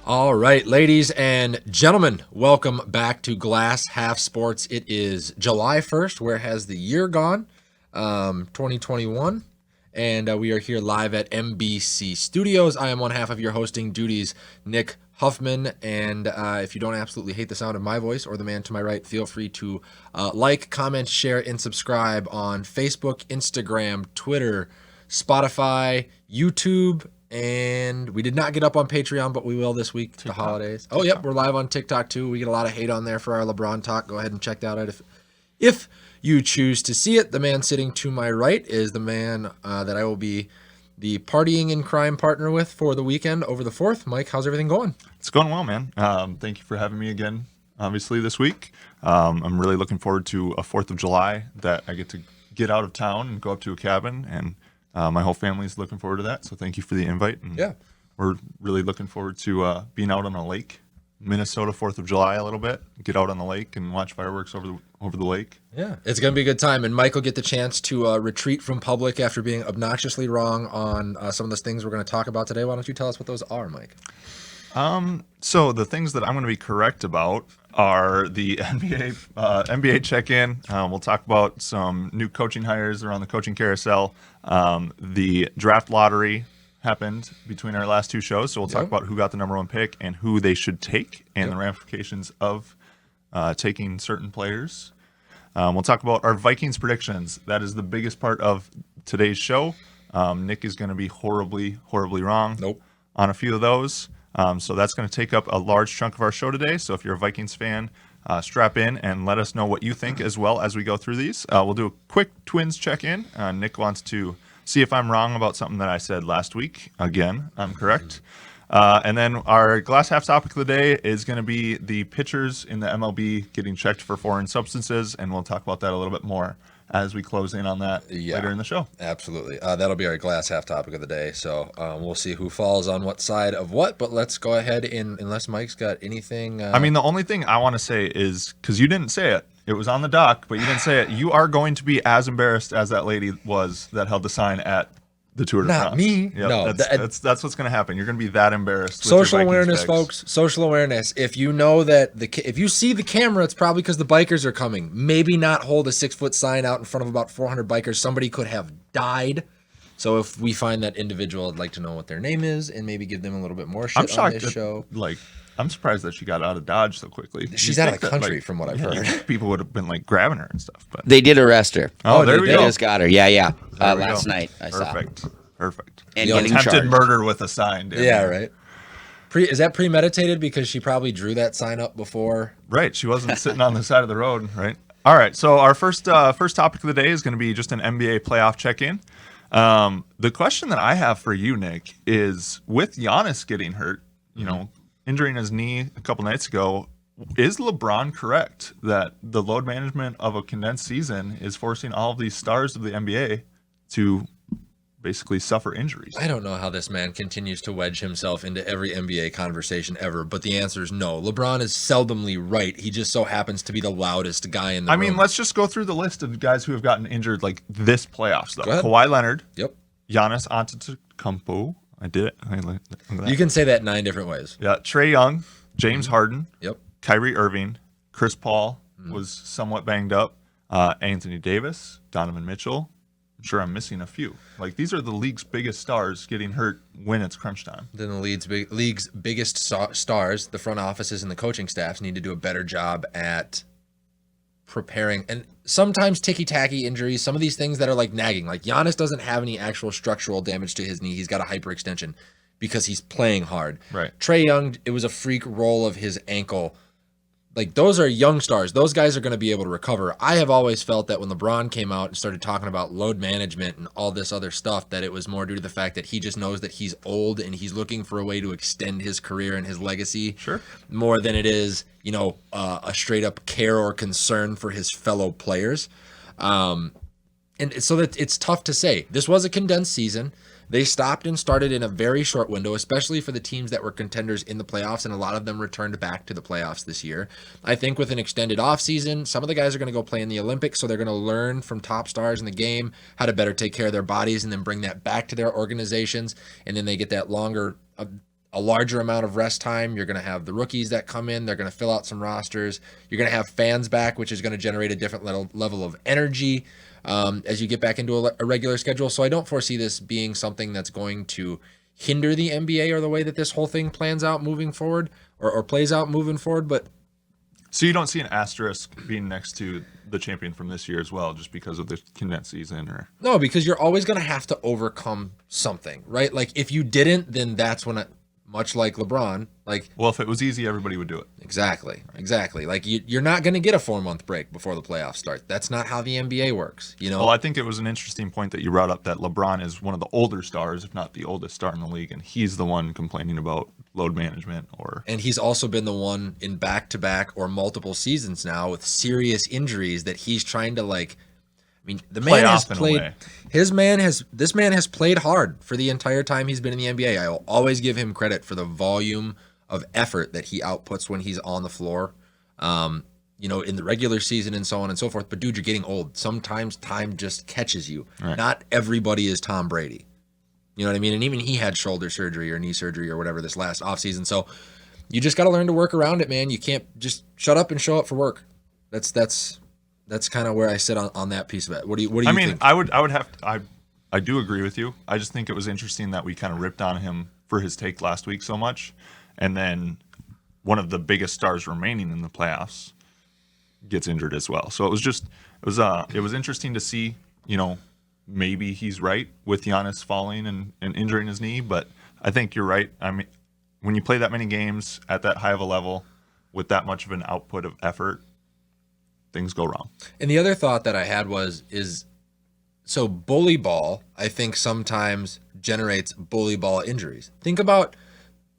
All right, ladies and gentlemen, welcome back to Glass Half Sports. It is July 1st. Where has the year gone? 2021. And we are here live at MBC Studios. I am one half of your hosting duties, Nick Huffman. And if you don't absolutely hate the sound of my voice or the man to my right, feel free to like, comment, share, and subscribe on Facebook, Instagram, Twitter, Spotify, YouTube. And we did not get up on Patreon, but we will this week, TikTok. The holidays. Oh, yep, we're live on TikTok, too. We get a lot of hate on there for our LeBron talk. Go ahead and check that out if you choose to see it. The man sitting to my right is the man that I will be the partying and crime partner with for the weekend over the 4th. Mike, how's everything going? It's going well, man. Thank you for having me again, obviously, this week. I'm really looking forward to a 4th of July that I get to get out of town and go up to a cabin, and my whole family is looking forward to that, so thank you for the invite. And yeah, we're really looking forward to being out on a lake, Minnesota 4th of July a little bit, get out on the lake and watch fireworks over the lake. Yeah, it's going to be a good time, and Mike will get the chance to retreat from public after being obnoxiously wrong on some of those things we're going to talk about today. Why don't you tell us what those are, Mike? So the things that I'm going to be correct about are the NBA check-in. We'll talk about some new coaching hires around the coaching carousel. The draft lottery happened between our last two shows, so we'll talk about who got the number one pick and who they should take and the ramifications of taking certain players. We'll talk about our Vikings predictions. That is the biggest part of today's show. Nick is going to be horribly wrong on a few of those. So that's going to take up a large chunk of our show today. So if you're a Vikings fan, strap in and let us know what you think as well as we go through these. We'll do a quick Twins check-in. Nick wants to see if I'm wrong about something that I said last week. Again, I'm correct. And then our glass half topic of the day is going to be the pitchers in the MLB getting checked for foreign substances, and we'll talk about that a little bit more as we close in on that later in the show. Absolutely. That'll be our glass half topic of the day. So we'll see who falls on what side of what, but let's go ahead and unless Mike's got anything. I mean, the only thing I want to say is, because you didn't say it, it was on the doc, but you didn't say it. You are going to be as embarrassed as that lady was that held the sign at the Tour de France. Not me. Yep, no, that's what's going to happen. You're going to be that embarrassed. Social awareness, folks. Social awareness. If you know that if you see the camera, it's probably because the bikers are coming. Maybe not hold a 6-foot sign out in front of about 400 bikers. Somebody could have died. So if we find that individual, I'd like to know what their name is and maybe give them a little bit more shit on this show. I'm surprised that she got out of Dodge so quickly. She's out of the country, from what I've heard. People would have been grabbing her and stuff. But they did arrest her. Oh, there we go. They just got her. Yeah. Last night I saw. Perfect. And attempted murder with a sign. Yeah, right. Is that premeditated because she probably drew that sign up before? Right. She wasn't sitting on the side of the road, right? All right. So our first topic of the day is going to be just an NBA playoff check-in. The question that I have for you, Nick, is with Giannis getting hurt, injuring his knee a couple nights ago, is LeBron correct that the load management of a condensed season is forcing all of these stars of the NBA to basically suffer injuries? I don't know how this man continues to wedge himself into every NBA conversation ever, but the answer is no. LeBron is seldomly right. He just so happens to be the loudest guy in the room. I mean, let's just go through the list of guys who have gotten injured this playoffs, though. Go ahead. Kawhi Leonard. Yep. Giannis Antetokounmpo. I did it. You can say that 9 different ways. Yeah. Trae Young, James Harden. Yep. Kyrie Irving. Chris Paul was somewhat banged up. Anthony Davis, Donovan Mitchell. I'm sure I'm missing a few. These are the league's biggest stars getting hurt when it's crunch time. Then the league's biggest stars, the front offices and the coaching staffs, need to do a better job at preparing. And sometimes ticky-tacky injuries, some of these things that are nagging. Giannis doesn't have any actual structural damage to his knee. He's got a hyperextension because he's playing hard. Right. Trae Young, it was a freak roll of his ankle. Those are young stars. Those guys are going to be able to recover. I have always felt that when LeBron came out and started talking about load management and all this other stuff, that it was more due to the fact that he just knows that he's old and he's looking for a way to extend his career and his legacy. Sure. More than it is, a straight up care or concern for his fellow players. And so that it's tough to say. This was a condensed season. They stopped and started in a very short window, especially for the teams that were contenders in the playoffs, and a lot of them returned back to the playoffs this year. I think with an extended offseason, some of the guys are going to go play in the Olympics, so they're going to learn from top stars in the game how to better take care of their bodies and then bring that back to their organizations, and then they get that longer a larger amount of rest time. You're going to have the rookies that come in. They're going to fill out some rosters. You're going to have fans back, which is going to generate a different level of energy as you get back into a regular schedule. So I don't foresee this being something that's going to hinder the NBA or the way that this whole thing plans out moving forward or plays out moving forward. But so you don't see an asterisk being next to the champion from this year as well, just because of the condensed season? Or no, because you're always going to have to overcome something, right? Like if you didn't, then that's when much like LeBron, well, if it was easy, everybody would do it. Exactly. Like you're not going to get a 4-month break before the playoffs start. That's not how the NBA works, Well, I think it was an interesting point that you brought up that LeBron is one of the older stars, if not the oldest star in the league, and he's the one complaining about load management. And he's also been the one in back-to-back or multiple seasons now with serious injuries that he's trying to the man has played. This man has played hard for the entire time he's been in the NBA. I will always give him credit for the volume of effort that he outputs when he's on the floor, in the regular season and so on and so forth. But dude, you're getting old. Sometimes time just catches you. Right. Not everybody is Tom Brady. You know what I mean? And even he had shoulder surgery or knee surgery or whatever this last offseason. So you just got to learn to work around it, man. You can't just shut up and show up for work. That's kind of where I sit on that piece of it. What do you think? I do agree with you. I just think it was interesting that we kind of ripped on him for his take last week so much, and then one of the biggest stars remaining in the playoffs gets injured as well. So it was interesting to see. Maybe he's right with Giannis falling and injuring his knee, but I think you're right. I mean, when you play that many games at that high of a level with that much of an output of effort, things go wrong. And the other thought that I had so bully ball, I think sometimes generates bully ball injuries. Think about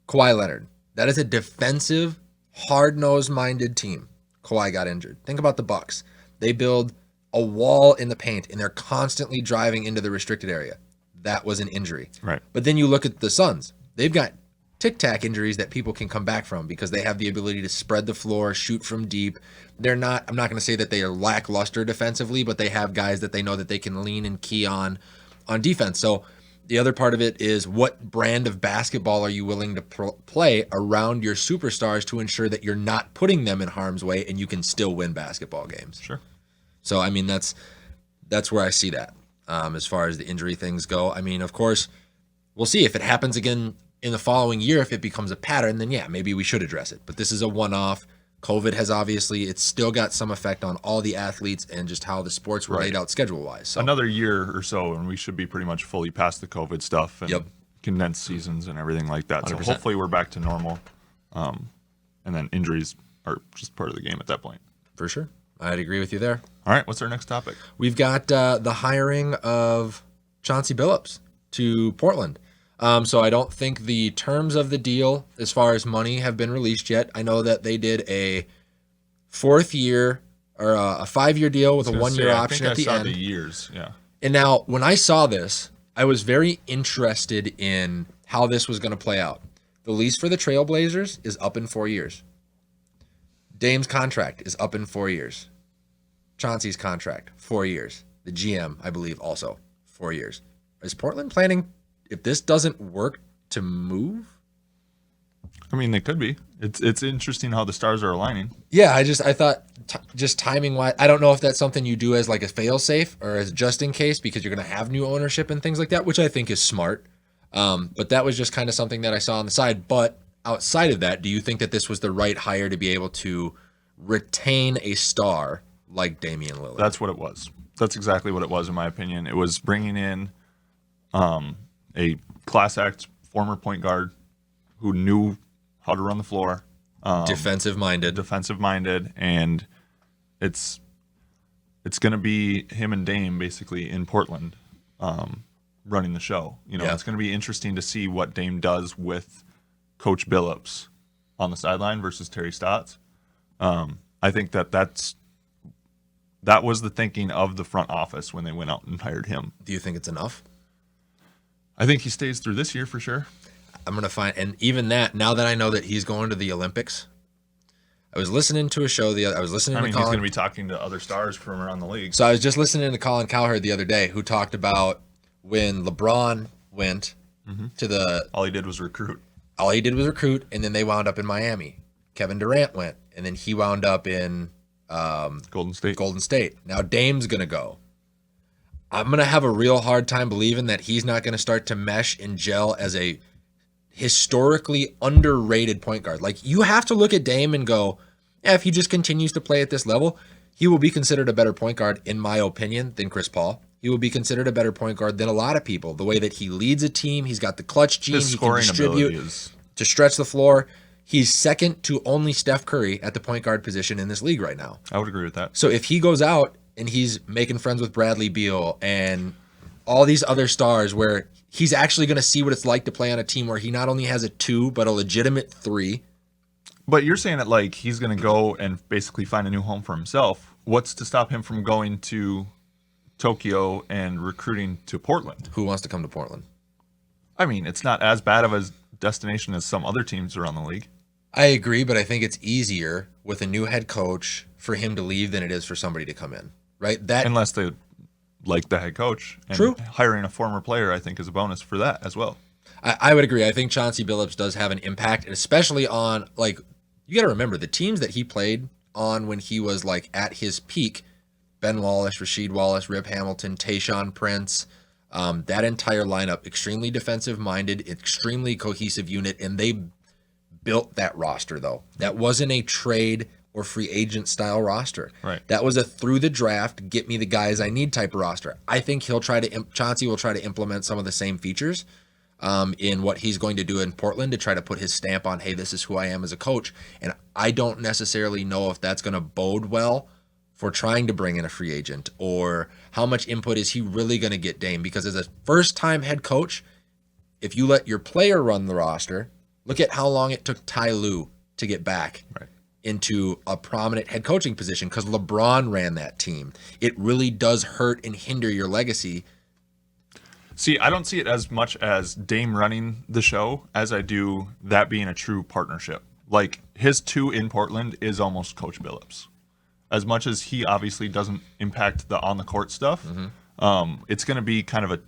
Kawhi Leonard. That is a defensive, hard-nosed minded team. Kawhi got injured. Think about the Bucks. They build a wall in the paint and they're constantly driving into the restricted area. That was an injury. Right. But then you look at the Suns. They've got tic-tac injuries that people can come back from because they have the ability to spread the floor, shoot from deep. I'm not going to say that they are lackluster defensively, but they have guys that they know that they can lean and key on defense. So the other part of it is what brand of basketball are you willing to play around your superstars to ensure that you're not putting them in harm's way and you can still win basketball games. Sure. So, I mean, that's where I see that as far as the injury things go. I mean, of course, we'll see if it happens again in the following year. If it becomes a pattern, then yeah, maybe we should address it. But this is a one-off. COVID has it's still got some effect on all the athletes and just how the sports were laid out schedule-wise. So another year or so, and we should be pretty much fully past the COVID stuff and condensed seasons and everything like that. 100%. So hopefully we're back to normal. And then injuries are just part of the game at that point. For sure. I'd agree with you there. All right, what's our next topic? We've got the hiring of Chauncey Billups to Portland. So I don't think the terms of the deal as far as money have been released yet. I know that they did a 4-year or a 5-year deal with a 1-year option at the end. The years, yeah. And now when I saw this, I was very interested in how this was going to play out. The lease for the Trailblazers is up in 4 years. Dame's contract is up in 4 years. Chauncey's contract, 4 years. The GM, I believe, also 4 years. Is Portland planning, if this doesn't work, to move? I mean, they could be. It's interesting how the stars are aligning. Yeah, I thought just timing wise, I don't know if that's something you do as like a fail safe or as just in case because you're going to have new ownership and things like that, which I think is smart. But that was just kind of something that I saw on the side. But outside of that, do you think that this was the right hire to be able to retain a star like Damian Lillard? That's what it was. That's exactly what it was, in my opinion. It was bringing in a class act former point guard who knew how to run the floor. Defensive minded, and it's going to be him and Dame basically in Portland running the show. It's going to be interesting to see what Dame does with Coach Billups on the sideline versus Terry Stotts. I think that was the thinking of the front office when they went out and hired him. Do you think it's enough? I think he stays through this year for sure. I'm going to find, and even that, now that I know that he's going to the Olympics, I was listening to a show he's going to be talking to other stars from around the league. So I was just listening to Colin Cowherd the other day, who talked about when LeBron went to all he did was recruit. All he did was recruit, and then they wound up in Miami. Kevin Durant went, and then he wound up in Golden State. Golden State. Now Dame's going to go. I'm going to have a real hard time believing that he's not going to start to mesh and gel as a historically underrated point guard. Like, you have to look at Dame and go, if he just continues to play at this level, he will be considered a better point guard, in my opinion, than Chris Paul. He will be considered a better point guard than a lot of people. The way that he leads a team, he's got the clutch gene, His he can scoring ability distribute is to stretch the floor. He's second to only Steph Curry at the point guard position in this league right now. I would agree with that. So if he goes out and he's making friends with Bradley Beal and all these other stars where he's actually going to see what it's like to play on a team where he not only has a 2, but a legitimate 3. But you're saying that like he's going to go and basically find a new home for himself. What's to stop him from going to Tokyo and recruiting to Portland? Who wants to come to Portland? I mean, it's not as bad of a destination as some other teams around the league. I agree, but I think it's easier with a new head coach for him to leave than it is for somebody to come in, right? That Unless they like the head coach. And True. Hiring a former player, I think, is a bonus for that as well. I would agree. I think Chauncey Billups does have an impact, and especially on, like, you got to remember the teams that he played on when he was like at his peak: Ben Wallace, Rasheed Wallace, Rip Hamilton, Tayshaun Prince. That entire lineup, extremely defensive minded, extremely cohesive unit, and they built that roster, though. That wasn't a trade or free agent style roster. Right. That was a through the draft, get me the guys I need type of roster. I think Chauncey will try to implement some of the same features in what he's going to do in Portland to try to put his stamp on, hey, this is who I am as a coach. And I don't necessarily know if that's going to bode well for trying to bring in a free agent, or how much input is he really going to get Dame? Because as a first-time head coach, if you let your player run the roster, look at how long it took Ty Lue to get back into a prominent head coaching position because LeBron ran that team. It really does hurt and hinder your legacy. See, I don't see it as much as Dame running the show as I do that being a true partnership. Like, his 2 in Portland is almost Coach Billups. As much as he obviously doesn't impact the on-the-court stuff, it's going to be kind of a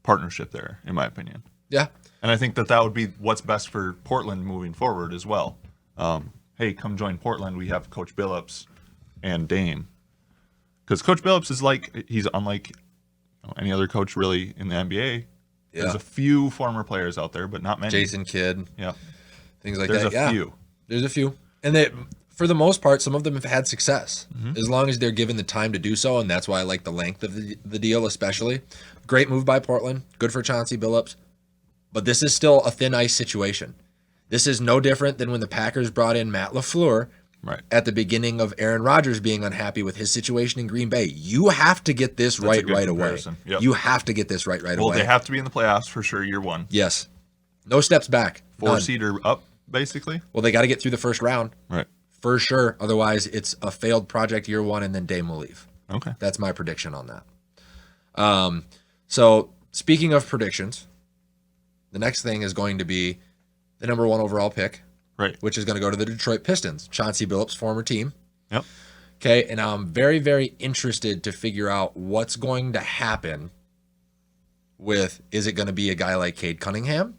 partnership there, in my opinion. Yeah. And I think that would be what's best for Portland moving forward as well. Hey, come join Portland. We have Coach Billups and Dame. Because Coach Billups is he's unlike any other coach really in the NBA. Yeah. There's a few former players out there, but not many. Jason Kidd. Yeah. Things like There's that. a few. There's a few. And they, for the most part, some of them have had success as long as they're given the time to do so. And that's why I like the length of the deal, especially. Great move by Portland. Good for Chauncey Billups. But this is still a thin ice situation. This is no different than when the Packers brought in Matt LaFleur at the beginning of Aaron Rodgers being unhappy with his situation in Green Bay. You have to get this right away. Yep. You have to get this right away. Well, they have to be in the playoffs for sure, year 1. Yes. No steps back. 4-seed or up, basically. Well, they got to get through the first round. Right. For sure. Otherwise, it's a failed project year 1, and then Dame will leave. Okay. That's my prediction on that. So, speaking of predictions, the next thing is going to be the number 1 overall pick, which is going to go to the Detroit Pistons, Chauncey Billups' former team. Yep. Okay, and I'm very, very interested to figure out what's going to happen with, is it going to be a guy like Cade Cunningham,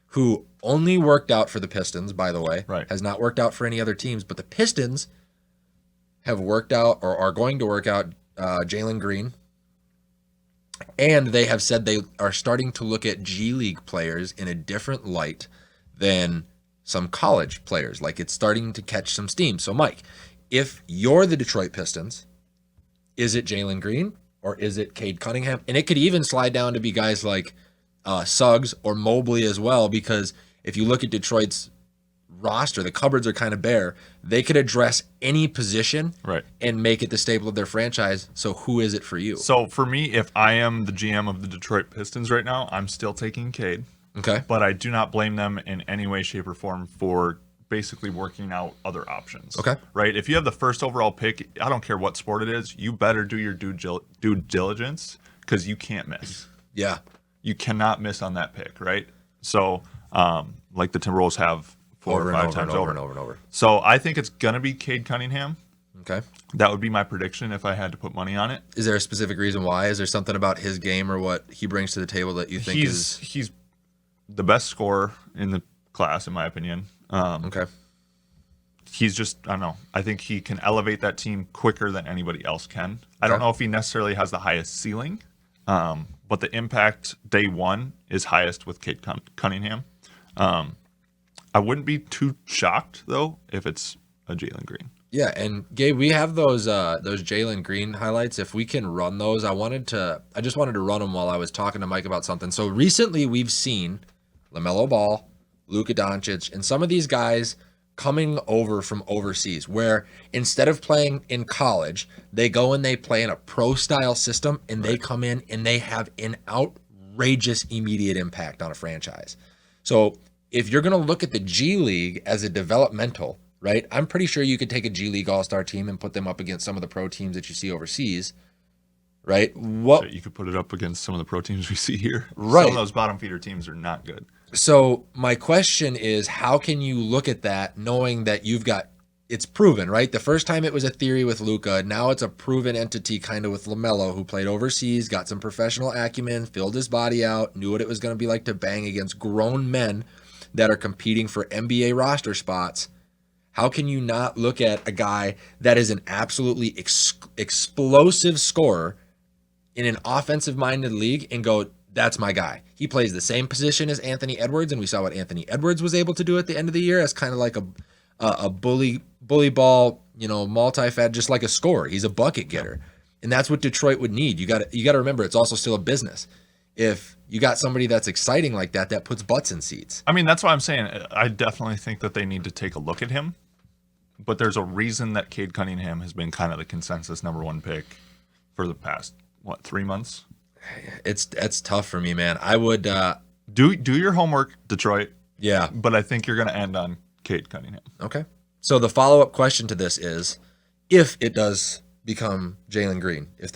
who only worked out for the Pistons, by the way, has not worked out for any other teams, but the Pistons have worked out or are going to work out Jalen Green, and they have said they are starting to look at G League players in a different light than some college players. Like, it's starting to catch some steam. So, Mike, if you're the Detroit Pistons, is it Jalen Green or is it Cade Cunningham? And it could even slide down to be guys like Suggs or Mobley as well, because if you look at Detroit's roster, the cupboards are kind of bare. They could address any position and make it the staple of their franchise. So who is it for you? So for me, if I am the GM of the Detroit Pistons right now, I'm still taking Cade. Okay. But I do not blame them in any way, shape, or form for basically working out other options. Okay. Right? If you have the first overall pick, I don't care what sport it is, you better do your due diligence, because you can't miss. Yeah. You cannot miss on that pick, right? So, like the Timberwolves have four or five times over. So I think it's going to be Cade Cunningham. Okay. That would be my prediction if I had to put money on it. Is there a specific reason why? Is there something about his game or what he brings to the table that you think he's the best scorer in the class, in my opinion. Okay. He's just, I don't know. I think he can elevate that team quicker than anybody else can. I don't know if he necessarily has the highest ceiling, but the impact day one is highest with Cade Cunningham. I wouldn't be too shocked, though, if it's a Jalen Green. Yeah, and Gabe, we have those Jalen Green highlights. If we can run those, I just wanted to run them while I was talking to Mike about something. So recently we've seen LaMelo Ball, Luka Doncic, and some of these guys coming over from overseas, where instead of playing in college, they go and they play in a pro-style system, and they come in and they have an outrageous immediate impact on a franchise. So if you're going to look at the G League as a developmental, right, I'm pretty sure you could take a G League All-Star team and put them up against some of the pro teams that you see overseas, right? So you could put it up against some of the pro teams we see here. Right. Some of those bottom feeder teams are not good. So my question is, how can you look at that knowing that it's proven, right? The first time it was a theory with Luka. Now it's a proven entity kind of with LaMelo, who played overseas, got some professional acumen, filled his body out, knew what it was going to be like to bang against grown men that are competing for NBA roster spots. How can you not look at a guy that is an absolutely explosive scorer in an offensive-minded league and go, that's my guy? He plays the same position as Anthony Edwards, and we saw what Anthony Edwards was able to do at the end of the year as kind of like a bully ball, multi-fed, just like a scorer. He's a bucket getter, and that's what Detroit would need. You got to remember, it's also still a business. If you got somebody that's exciting like that puts butts in seats. I mean, that's what I'm saying. I definitely think that they need to take a look at him. But there's a reason that Cade Cunningham has been kind of the consensus number one pick for the past, 3 months? It's tough for me, man. I would do your homework, Detroit. Yeah. But I think you're going to end on Cade Cunningham. Okay. So the follow-up question to this is, if it does become Jalen Green, if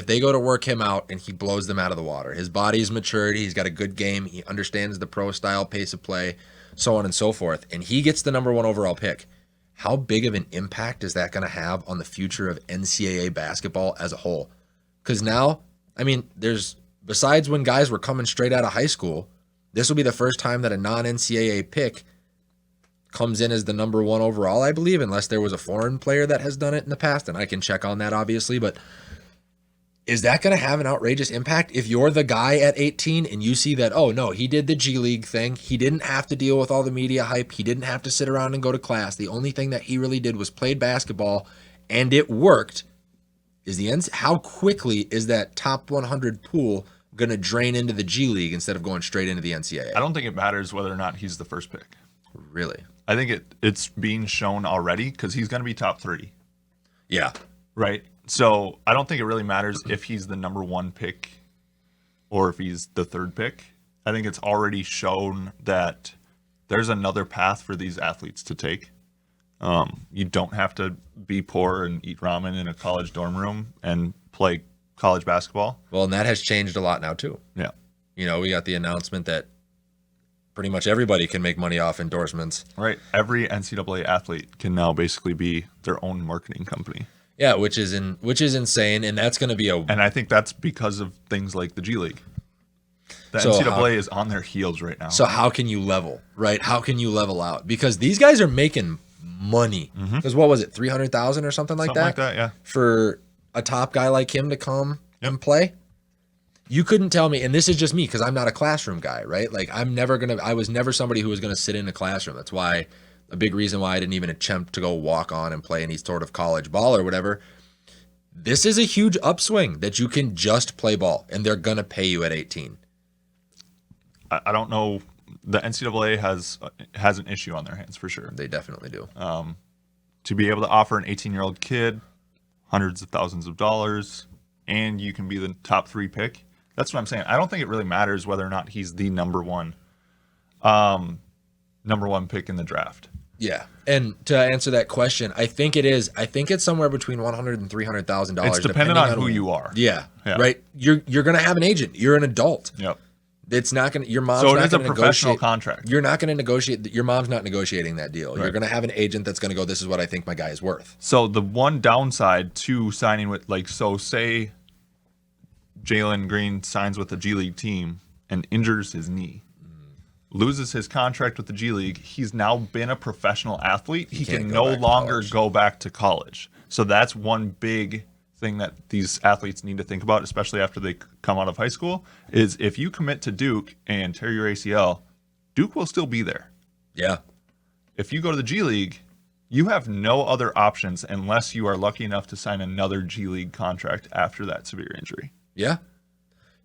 they go to work him out and he blows them out of the water, his body's matured, he's got a good game, he understands the pro style pace of play, so on and so forth, and he gets the number one overall pick, how big of an impact is that going to have on the future of NCAA basketball as a whole? Because now, I mean, besides when guys were coming straight out of high school, this will be the first time that a non-NCAA pick comes in as the number one overall, I believe, unless there was a foreign player that has done it in the past, and I can check on that, obviously. But is that going to have an outrageous impact if you're the guy at 18 and you see that, oh, no, he did the G League thing. He didn't have to deal with all the media hype. He didn't have to sit around and go to class. The only thing that he really did was played basketball, and it worked. How quickly is that top 100 pool going to drain into the G League instead of going straight into the NCAA? I don't think it matters whether or not he's the first pick. Really? I think it's being shown already because he's going to be top 3. Yeah. Right? So I don't think it really matters if he's the number one pick or if he's the third pick. I think it's already shown that there's another path for these athletes to take. You don't have to be poor and eat ramen in a college dorm room and play college basketball. Well, and that has changed a lot now, too. Yeah. We got the announcement that pretty much everybody can make money off endorsements. Right. Every NCAA athlete can now basically be their own marketing company. Yeah, which is insane, and that's going to be And I think that's because of things like the G League. The So NCAA is on their heels right now. So how can you level, right? How can you level out? Because these guys are making money. Because what was it, 300,000 or something like Something that? like that, yeah. For a top guy like him to come and play? You couldn't tell me, and this is just me because I'm not a classroom guy, right? Like I was never somebody who was going to sit in a classroom. That's why a big reason why I didn't even attempt to go walk on and play any sort of college ball or whatever. This is a huge upswing that you can just play ball and they're going to pay you at 18. I don't know. The NCAA has an issue on their hands for sure. They definitely do. To be able to offer an 18-year-old kid hundreds of thousands of dollars and you can be the top 3 pick. That's what I'm saying. I don't think it really matters whether or not he's the number one pick in the draft. Yeah. And to answer that question, I think it is. I think it's somewhere between $100,000 and $300,000. It's dependent on who you are. Yeah. Right. You're going to have an agent. You're an adult. Yep. It's not going to, your mom's so not it is a going to professional negotiate. Contract. You're not going to negotiate. Your mom's not negotiating that deal. Right. You're going to have an agent that's going to go, this is what I think my guy is worth. So the one downside to signing with, say Jalen Green signs with a G League team and injures his knee. loses his contract with the G League, he's now been a professional athlete. He can't can go no back to longer college. go back to college. So that's one big thing that these athletes need to think about, especially after they come out of high school, is if you commit to Duke and tear your ACL, Duke will still be there. Yeah. If you go to the G League, you have no other options unless you are lucky enough to sign another G League contract after that severe injury. Yeah.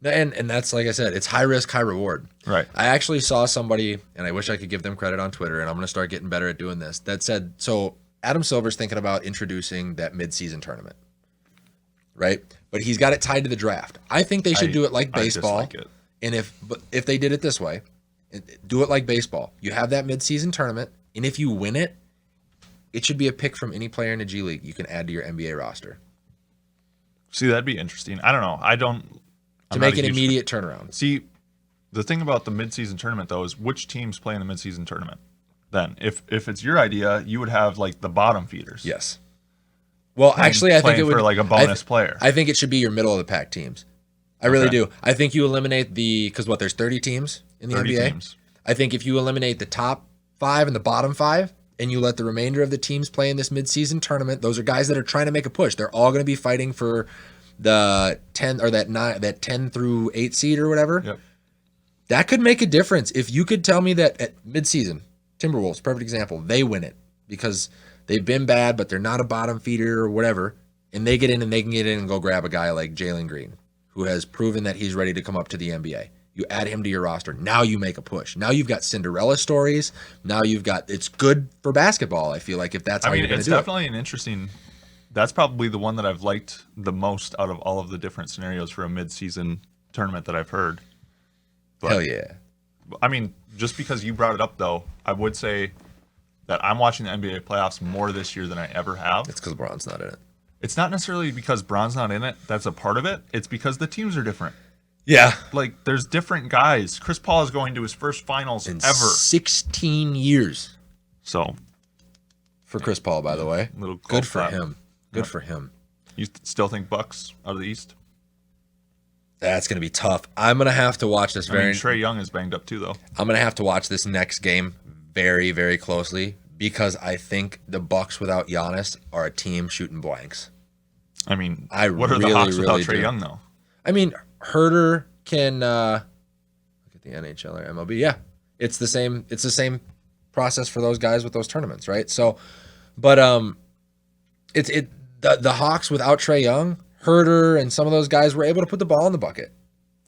And that's, like I said, it's high risk, high reward. Right. I actually saw somebody, and I wish I could give them credit on Twitter, and I'm going to start getting better at doing this, that said, so Adam Silver's thinking about introducing that midseason tournament, right? But he's got it tied to the draft. I think they should do it like baseball. I dislike it. And if they did it this way, do it like baseball. You have that midseason tournament, and if you win it, it should be a pick from any player in the G League you can add to your NBA roster See, that'd be interesting. I don't know. to make an immediate turnaround. See, the thing about the midseason tournament, though, is which teams play in the midseason tournament. Then, if it's your idea, you would have like the bottom feeders. Yes. Well, actually, I think playing it would for like a bonus player. I think it should be your middle of the pack teams. I really do. I think you eliminate because there's 30 teams in the 30 NBA. teams. I think if you eliminate the top 5 and the bottom 5, and you let the remainder of the teams play in this midseason tournament, those are guys that are trying to make a push. They're all going to be fighting for the 10 or that 10 through 8 seed or whatever. Yep. That could make a difference. If you could tell me that at midseason, Timberwolves, perfect example, they win it because they've been bad, but they're not a bottom feeder or whatever, and they get in and they can get in and go grab a guy like Jalen Green, who has proven that he's ready to come up to the NBA. You add him to your roster. Now you make a push. Now you've got Cinderella stories. Now it's good for basketball, I feel like, if that's how you're going to do it. It's definitely an interesting. That's probably the one that I've liked the most out of all of the different scenarios for a mid-season tournament that I've heard. But, Hell yeah. I mean, just because you brought it up, though, I would say that I'm watching the NBA playoffs more this year than I ever have. It's because Braun's not in it. It's not necessarily because Braun's not in it. That's a part of it. It's because the teams are different. Yeah. Like, there's different guys. Chris Paul is going to his first finals In ever. 16 years So, for Chris Paul, by the way. little Good for clap. him. Good Yep. for him. You still think Bucks out of the East? That's going to be tough. I'm going to have to watch this I mean, Trae Young is banged up too, though. I'm going to have to watch this next game very, very closely because I think the Bucks without Giannis are a team shooting blanks. I mean, I what are the really, Hawks without really Trae do. Young, though? I mean, Herter can look at the NHL or MLB. Yeah, it's the same. It's the same process for those guys with those tournaments, right? So, but the Hawks without Trae Young, Herter, and some of those guys were able to put the ball in the bucket.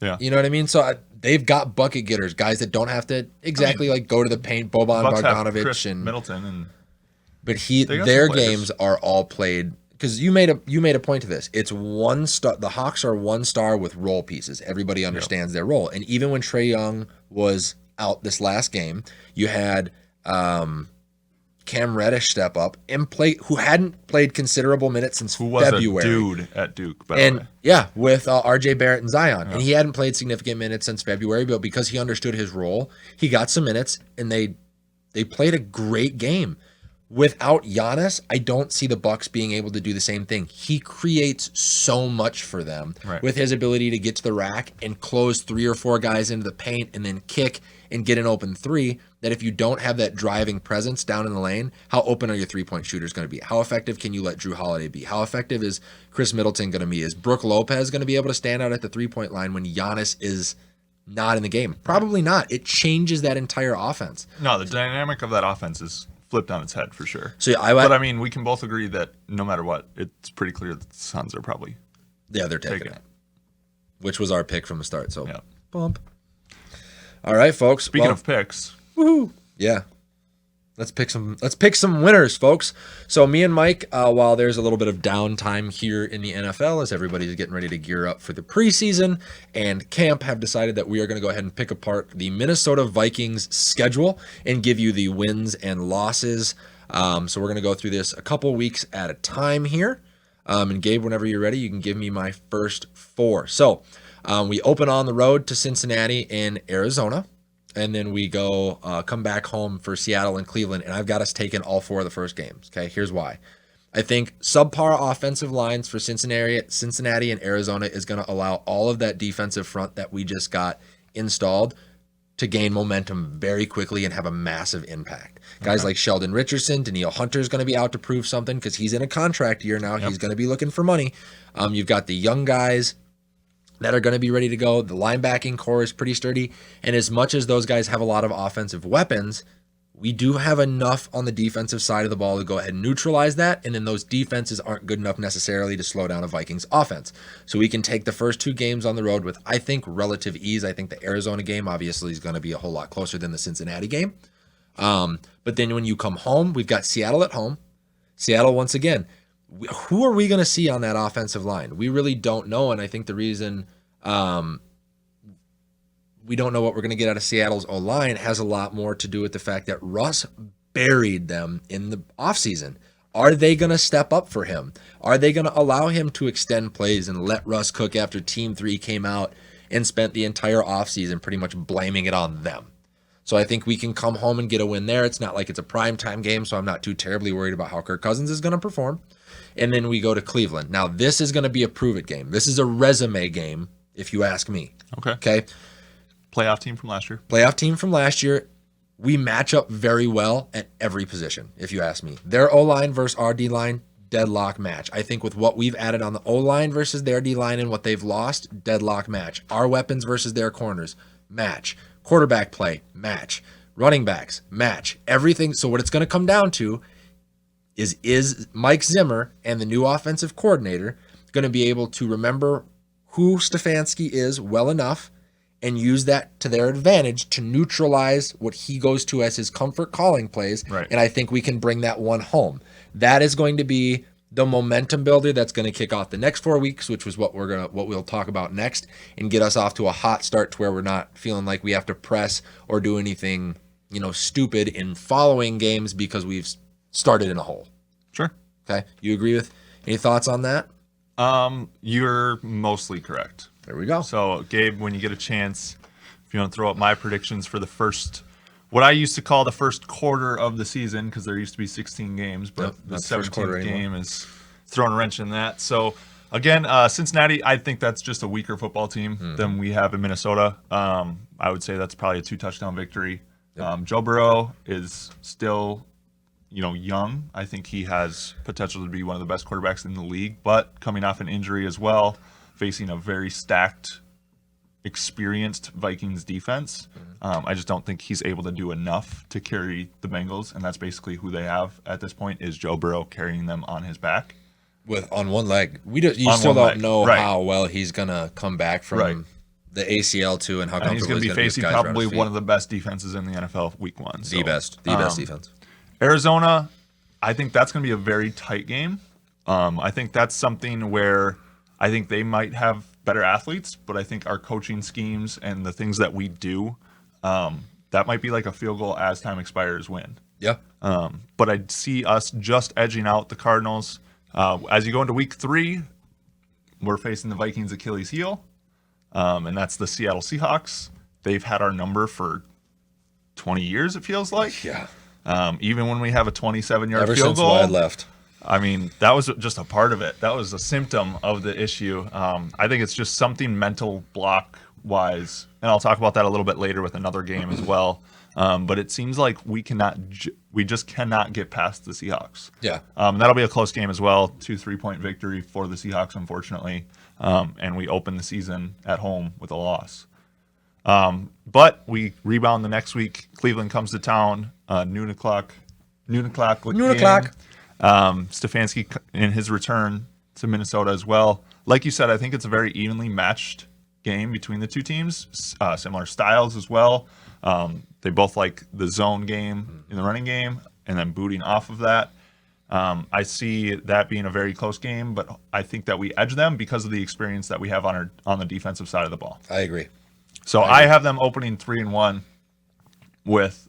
Yeah. You know what I mean? So they've got bucket getters, guys that don't have to exactly like go to the paint. Boban Bucks have Bogdanovic Chris and Middleton, and but got their some players. games are all played because you made a point to this. It's one star. The Hawks are one star with role pieces. Everybody understands their role. And even when Trae Young was out this last game, you had Cam Reddish step up and play, who hadn't played considerable minutes since who was February. a dude at Duke, by the way. Yeah, with RJ Barrett and Zion. And he hadn't played significant minutes since February, but because he understood his role, he got some minutes and they played a great game. Without Giannis, I don't see the Bucks being able to do the same thing. He creates so much for them with his ability to get to the rack and close 3 or 4 guys into the paint and then kick and get an open 3, that if you don't have that driving presence down in the lane, how open are your 3-point shooters going to be? How effective can you let Drew Holiday be? How effective is Chris Middleton going to be? Is Brook Lopez going to be able to stand out at the 3-point line when Giannis is not in the game? Probably not. It changes that entire offense. No, the dynamic of that offense is flipped on its head for sure. So but I mean, we can both agree that no matter what, it's pretty clear that the Suns are probably they're taking it, which was our pick from the start. So yeah. Bump. All right, folks. Speaking of picks, woohoo! Yeah, let's pick some winners, folks. So me and Mike, while there's a little bit of downtime here in the NFL as everybody's getting ready to gear up for the preseason and camp, have decided that we are going to go ahead and pick apart the Minnesota Vikings schedule and give you the wins and losses. So we're going to go through this a couple weeks at a time here. And Gabe, whenever you're ready, you can give me my first 4. So we open on the road to Cincinnati and Arizona. And then we go come back home for Seattle and Cleveland, and I've got us taking all 4 of the first games. Okay, here's why. I think subpar offensive lines for Cincinnati and Arizona is going to allow all of that defensive front that we just got installed to gain momentum very quickly and have a massive impact. Guys like Sheldon Richardson, Daniil Hunter is going to be out to prove something because he's in a contract year now. Yep. He's going to be looking for money. You've got the young guys that are going to be ready to go. The linebacking core is pretty sturdy. And as much as those guys have a lot of offensive weapons, we do have enough on the defensive side of the ball to go ahead and neutralize that. And then those defenses aren't good enough necessarily to slow down a Vikings offense. So we can take the first 2 games on the road with, I think, relative ease. I think the Arizona game obviously is going to be a whole lot closer than the Cincinnati game. But then when you come home, we've got Seattle at home. Seattle, once again, who are we going to see on that offensive line? We really don't know. And I think the reason we don't know what we're going to get out of Seattle's O-line has a lot more to do with the fact that Russ buried them in the offseason. Are they going to step up for him? Are they going to allow him to extend plays and let Russ cook after Team 3 came out and spent the entire offseason pretty much blaming it on them? So I think we can come home and get a win there. It's not like it's a primetime game, so I'm not too terribly worried about how Kirk Cousins is going to perform. And then we go to Cleveland. Now, this is going to be a prove-it game. This is a resume game, if you ask me. Okay? Playoff team from last year. Playoff team from last year. We match up very well at every position, if you ask me. Their O-line versus our D-line, deadlock match. I think with what we've added on the O-line versus their D-line and what they've lost, deadlock match. Our weapons versus their corners, match. Quarterback play, match. Running backs, match. Everything. So what it's going to come down to is Mike Zimmer and the new offensive coordinator going to be able to remember who Stefanski is well enough and use that to their advantage to neutralize what he goes to as his comfort calling plays. Right. And I think we can bring that one home. That is going to be the momentum builder that's going to kick off the next 4 weeks, which was what we'll talk about next, and get us off to a hot start to where we're not feeling like we have to press or do anything, stupid in following games because we've started in a hole. Sure. Okay. You agree with any thoughts on that? You're mostly correct. There we go. So, Gabe, when you get a chance, if you want to throw up my predictions for what I used to call the first quarter of the season, because there used to be 16 games, but the 17th game is throwing a wrench in that. So, again, Cincinnati, I think that's just a weaker football team than we have in Minnesota. I would say that's probably a 2-touchdown victory. Yep. Joe Burrow is still, young. I think he has potential to be one of the best quarterbacks in the league, but coming off an injury as well, facing a very stacked, experienced Vikings defense. I just don't think he's able to do enough to carry the Bengals, and that's basically who they have at this point is Joe Burrow carrying them on his back. On one leg. You still don't know how well he's going to come back from the ACL too and how comfortable he's going to be facing probably one of the best defenses in the NFL week 1. The best defense. Arizona, I think that's going to be a very tight game. I think that's something where I think they might have better athletes, but I think our coaching schemes and the things that we do, that might be like a field goal as time expires win. Yeah. But I see us just edging out the Cardinals. As you go into week 3, we're facing the Vikings' Achilles heel, and that's the Seattle Seahawks. They've had our number for 20 years, it feels like. Yeah. Even when we have a 27-yard Ever field since goal. Wyatt left. I mean, that was just a part of it. That was a symptom of the issue. I think it's just something mental block-wise, and I'll talk about that a little bit later with another game as well. But it seems like we just cannot get past the Seahawks. Yeah. That'll be a close game as well. 2 3-point victory for the Seahawks, unfortunately. And we open the season at home with a loss. But we rebound the next week. Cleveland comes to town, noon o'clock. Stefanski in his return to Minnesota as well. Like you said, I think it's a very evenly matched game between the two teams. Similar styles as well. They both like the zone game in the running game and then booting off of that. I see that being a very close game, but I think that we edge them because of the experience that we have on the defensive side of the ball. I agree. So I have them opening 3-1 with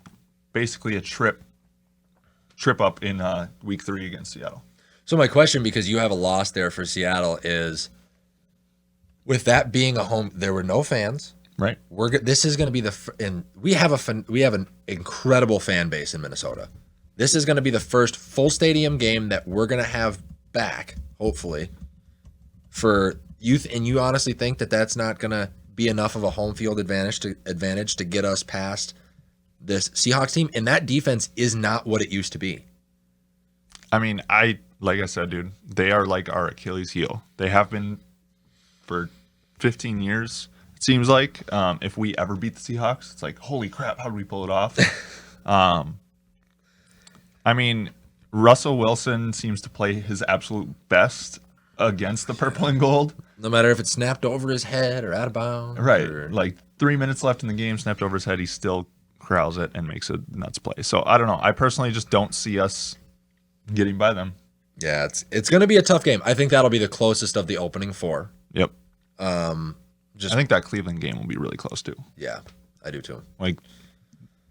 basically a trip up in week 3 against Seattle. So my question, because you have a loss there for Seattle, is with that being a home, there were no fans. Right. This is going to be and we have an incredible fan base in Minnesota. This is going to be the first full stadium game that we're going to have back, hopefully, for youth. And you honestly think that that's not going to be enough of a home field advantage to get us past this Seahawks team. And that defense is not what it used to be. I mean, like I said, dude, they are like our Achilles heel. They have been for 15 years. It seems like if we ever beat the Seahawks, it's like, holy crap, how did we pull it off? I mean, Russell Wilson seems to play his absolute best against the purple and gold. No matter if it's snapped over his head or out of bounds. Right. Like 3 minutes left in the game, snapped over his head, he still corrals it and makes a nuts play. So I don't know. I personally just don't see us getting by them. Yeah, it's going to be a tough game. I think that'll be the closest of the opening four. Yep. I think that Cleveland game will be really close too. Yeah, I do too. Like,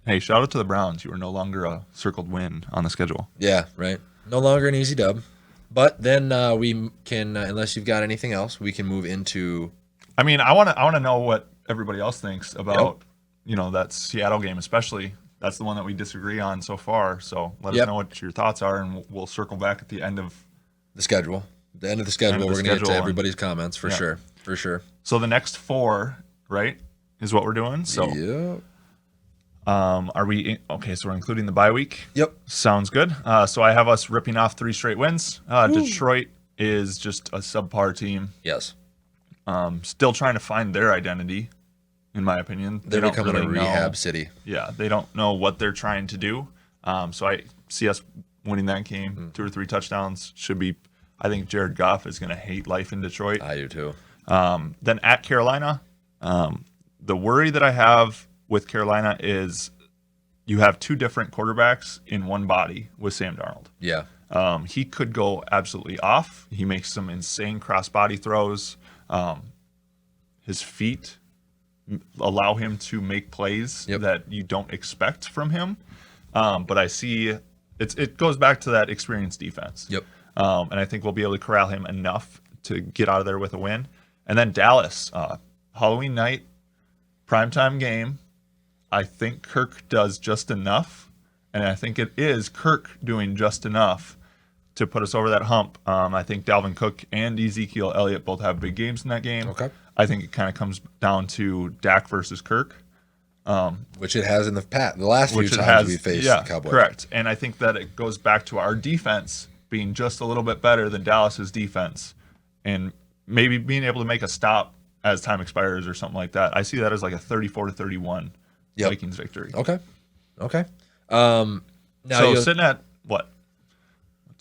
hey, shout out to the Browns. You are no longer a circled win on the schedule. Yeah, right. No longer an easy dub. But then we can, unless you've got anything else, we can move into. I mean, I want to know what everybody else thinks about that Seattle game, especially. That's the one that we disagree on so far. So let us know what your thoughts are, and we'll circle back at the end of the schedule. The end of the schedule, we're going to get to everybody's comments for sure. For sure. So the next four, right, is what we're doing. So are we okay? So we're including the bye week. Yep. Sounds good. So I have us ripping off 3 straight wins. Detroit is just a subpar team. Yes. Still trying to find their identity, in my opinion. They're becoming a rehab city. Yeah, they don't know what they're trying to do. So I see us winning that game. 2 or 3 touchdowns should be. I think Jared Goff is going to hate life in Detroit. I do too. Then at Carolina, the worry that I have with Carolina is you have 2 different quarterbacks in one body with Sam Darnold. Yeah. He could go absolutely off. He makes some insane cross-body throws. His feet allow him to make plays that you don't expect from him. But I see it goes back to that experienced defense. Yep. And I think we'll be able to corral him enough to get out of there with a win. And then Dallas, Halloween night, primetime game. I think Kirk does just enough, and I think it is Kirk doing just enough to put us over that hump. I think Dalvin Cook and Ezekiel Elliott both have big games in that game. Okay. I think it kind of comes down to Dak versus Kirk. Which it has in the past. The last few times we faced the Cowboys. Correct. And I think that it goes back to our defense being just a little bit better than Dallas's defense, and maybe being able to make a stop as time expires or something like that. I see that as like a 34-31 Vikings victory. Okay. Now so sitting at what?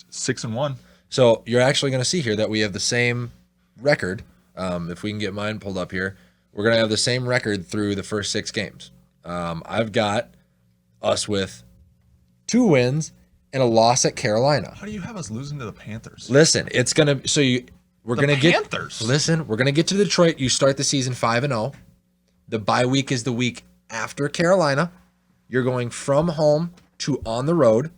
6-1. So you're actually going to see here that we have the same record. If we can get mine pulled up here, we're going to have the same record through the first 6 games. I've got us with 2 wins and a loss at Carolina. How do you have us losing to the Panthers? Listen, it's going to we're going to get Panthers. Listen, we're going to get to Detroit. You start the season 5-0. The bye week is the week after Carolina. You're going from home to on the road,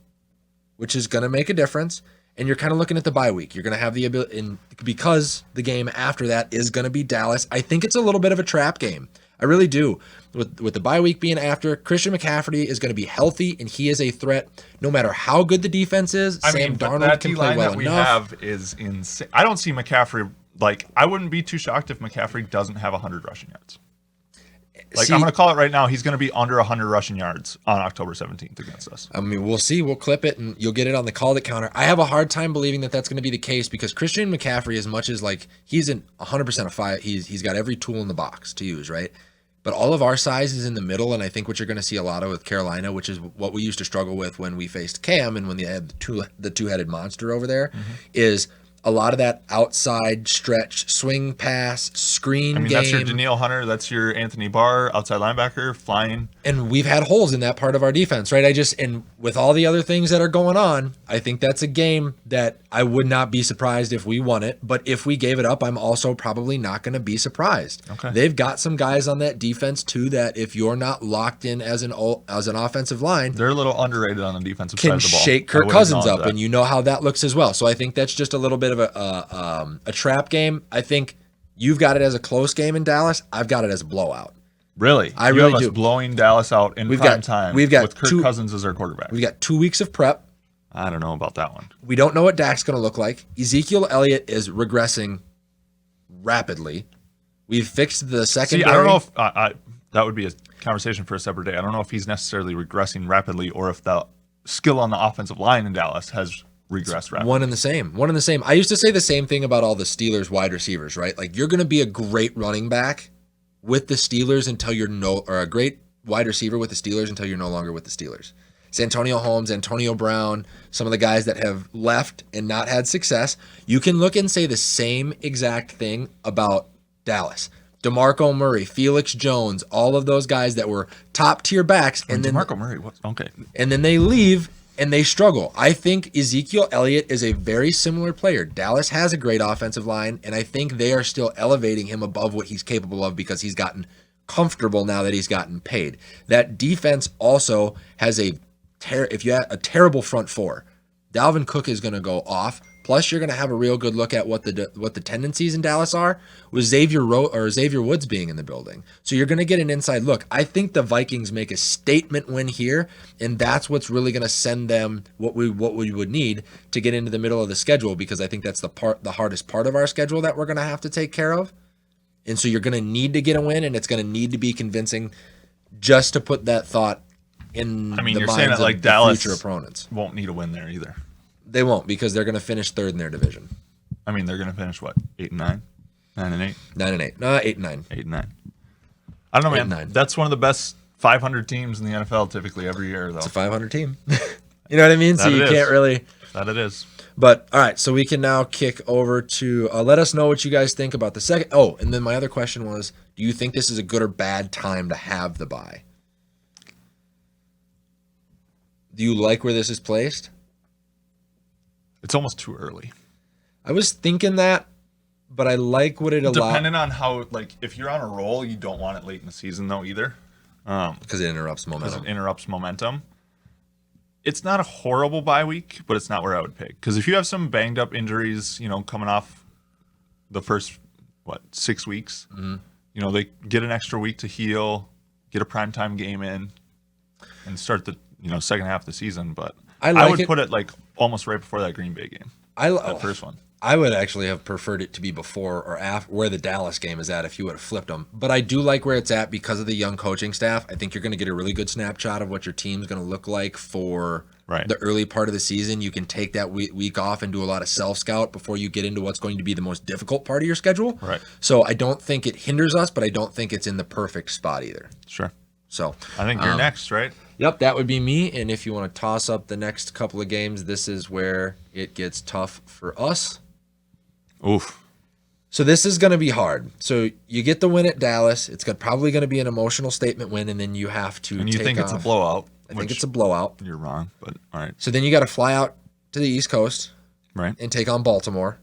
which is going to make a difference. And you're kind of looking at the bye week. You're going to have the ability, and because the game after that is going to be Dallas, I think it's a little bit of a trap game. I really do. With the bye week being after, Christian McCaffrey is going to be healthy, and he is a threat no matter how good the defense is. Sam Darnold can play well enough. We have is insane. I don't see McCaffrey, I wouldn't be too shocked if McCaffrey doesn't have 100 rushing yards. I'm going to call it right now. He's going to be under 100 rushing yards on October 17th against us. I mean, we'll see. We'll clip it, and you'll get it on the call that counter. I have a hard time believing that that's going to be the case because Christian McCaffrey, as much as he's in 100% of 5, he's got every tool in the box to use, right? But all of our size is in the middle, and I think what you're going to see a lot of with Carolina, which is what we used to struggle with when we faced Cam and when they had the two-headed monster over there, is a lot of that outside stretch, swing pass, screen game. That's your Danielle Hunter. That's your Anthony Barr, outside linebacker, flying. And we've had holes in that part of our defense, right? And with all the other things that are going on, I think that's a game that I would not be surprised if we won it. But if we gave it up, I'm also probably not going to be surprised. Okay. They've got some guys on that defense, too, that if you're not locked in as an offensive line, they're a little underrated on the defensive side can of the ball. Shake Kirk Cousins up, and you know how that looks as well. So I think that's just a little bit of a trap game. I think you've got it as a close game in Dallas. I've got it as a blowout. Really? I really have do. Us blowing Dallas out in prime time with Kirk Cousins as our quarterback. We've got 2 weeks of prep. I don't know about that one. We don't know what Dak's going to look like. Ezekiel Elliott is regressing rapidly. We've fixed the secondary. See, I don't know if that would be a conversation for a separate day. I don't know if he's necessarily regressing rapidly or if the skill on the offensive line in Dallas has regressed rapidly. One and the same. I used to say the same thing about all the Steelers wide receivers, right? Like, you're going to be a great running back with the Steelers until or a great wide receiver with the Steelers until you're no longer with the Steelers. Santonio Holmes, Antonio Brown, some of the guys that have left and not had success. You can look and say the same exact thing about Dallas. DeMarco Murray, Felix Jones, all of those guys that were top tier backs. And then DeMarco Murray, okay. And then they leave and they struggle. I think Ezekiel Elliott is a very similar player. Dallas has a great offensive line, and I think they are still elevating him above what he's capable of because he's gotten comfortable now that he's gotten paid. That defense also has a terrible front four. Dalvin Cook is going to go off. Plus, you're going to have a real good look at what the tendencies in Dallas are with Xavier Woods being in the building. So you're going to get an inside look. I think the Vikings make a statement win here, and that's what's really going to send them what we would need to get into the middle of the schedule, because I think that's the hardest part of our schedule that we're going to have to take care of. And so you're going to need to get a win, and it's going to need to be convincing just to put that thought in the you're minds saying that, like, of Dallas future opponents. Won't need a win there either. They won't, because they're going to finish third in their division. I mean, they're going to finish what? 8-9, 9-8, 9-8. No, 8-9. 8-9. I don't know, man. 8-9. That's one of the best 500 teams in the NFL typically every year, though. It's a 500 team. You know what I mean? So you can't really. That it is. But all right, so we can now kick over to let us know what you guys think about the second. Oh, and then my other question was, do you think this is a good or bad time to have the bye? Do you like where this is placed? It's almost too early. I was thinking that, but I like what it allows. Depending on how, like, if you're on a roll, you don't want it late in the season, though, either. Because it interrupts momentum. It's not a horrible bye week, but it's not where I would pick. Because if you have some banged up injuries, coming off the first, 6 weeks, they get an extra week to heal, get a primetime game in, and start the, second half of the season. But I would put it, like, almost right before that Green Bay game. That first one. I would actually have preferred it to be before or after where the Dallas game is at if you would have flipped them. But I do like where it's at because of the young coaching staff. I think you're going to get a really good snapshot of what your team's going to look like for the early part of the season. You can take that week off and do a lot of self-scout before you get into what's going to be the most difficult part of your schedule. Right. So I don't think it hinders us, but I don't think it's in the perfect spot either. Sure. So I think you're next, right? Yep, that would be me. And if you want to toss up the next couple of games, this is where it gets tough for us. Oof. So this is going to be hard. So you get the win at Dallas. It's probably going to be an emotional statement win, and then you have to. And you think it's a blowout? I think it's a blowout. You're wrong, but all right. So then you got to fly out to the East Coast, right, and take on Baltimore.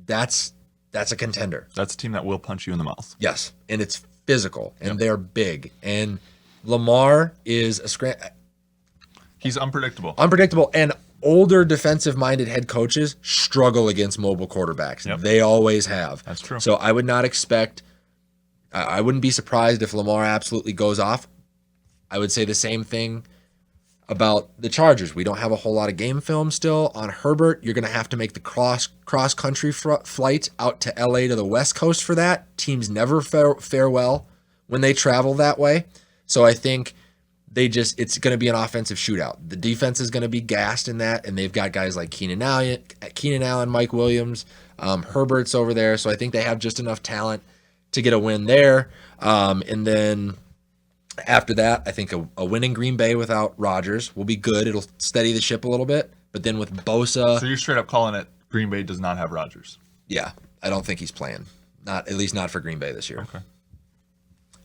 That's a contender. That's a team that will punch you in the mouth. Yes, and it's physical, and they're big, and Lamar is He's unpredictable. And older defensive-minded head coaches struggle against mobile quarterbacks. Yep. They always have. That's true. So I would not expect – I wouldn't be surprised if Lamar absolutely goes off. I would say the same thing about the Chargers. We don't have a whole lot of game film still on Herbert. You're going to have to make the cross-country flight out to L.A. to the West Coast for that. Teams never fare well when they travel that way. So I think – it's going to be an offensive shootout. The defense is going to be gassed in that, and they've got guys like Keenan Allen, Mike Williams, Herbert's over there. So I think they have just enough talent to get a win there. And then after that, I think a win in Green Bay without Rodgers will be good. It'll steady the ship a little bit. But then with Bosa, so you're straight up calling it Green Bay does not have Rodgers. Yeah, I don't think he's playing. At least not for Green Bay this year. Okay.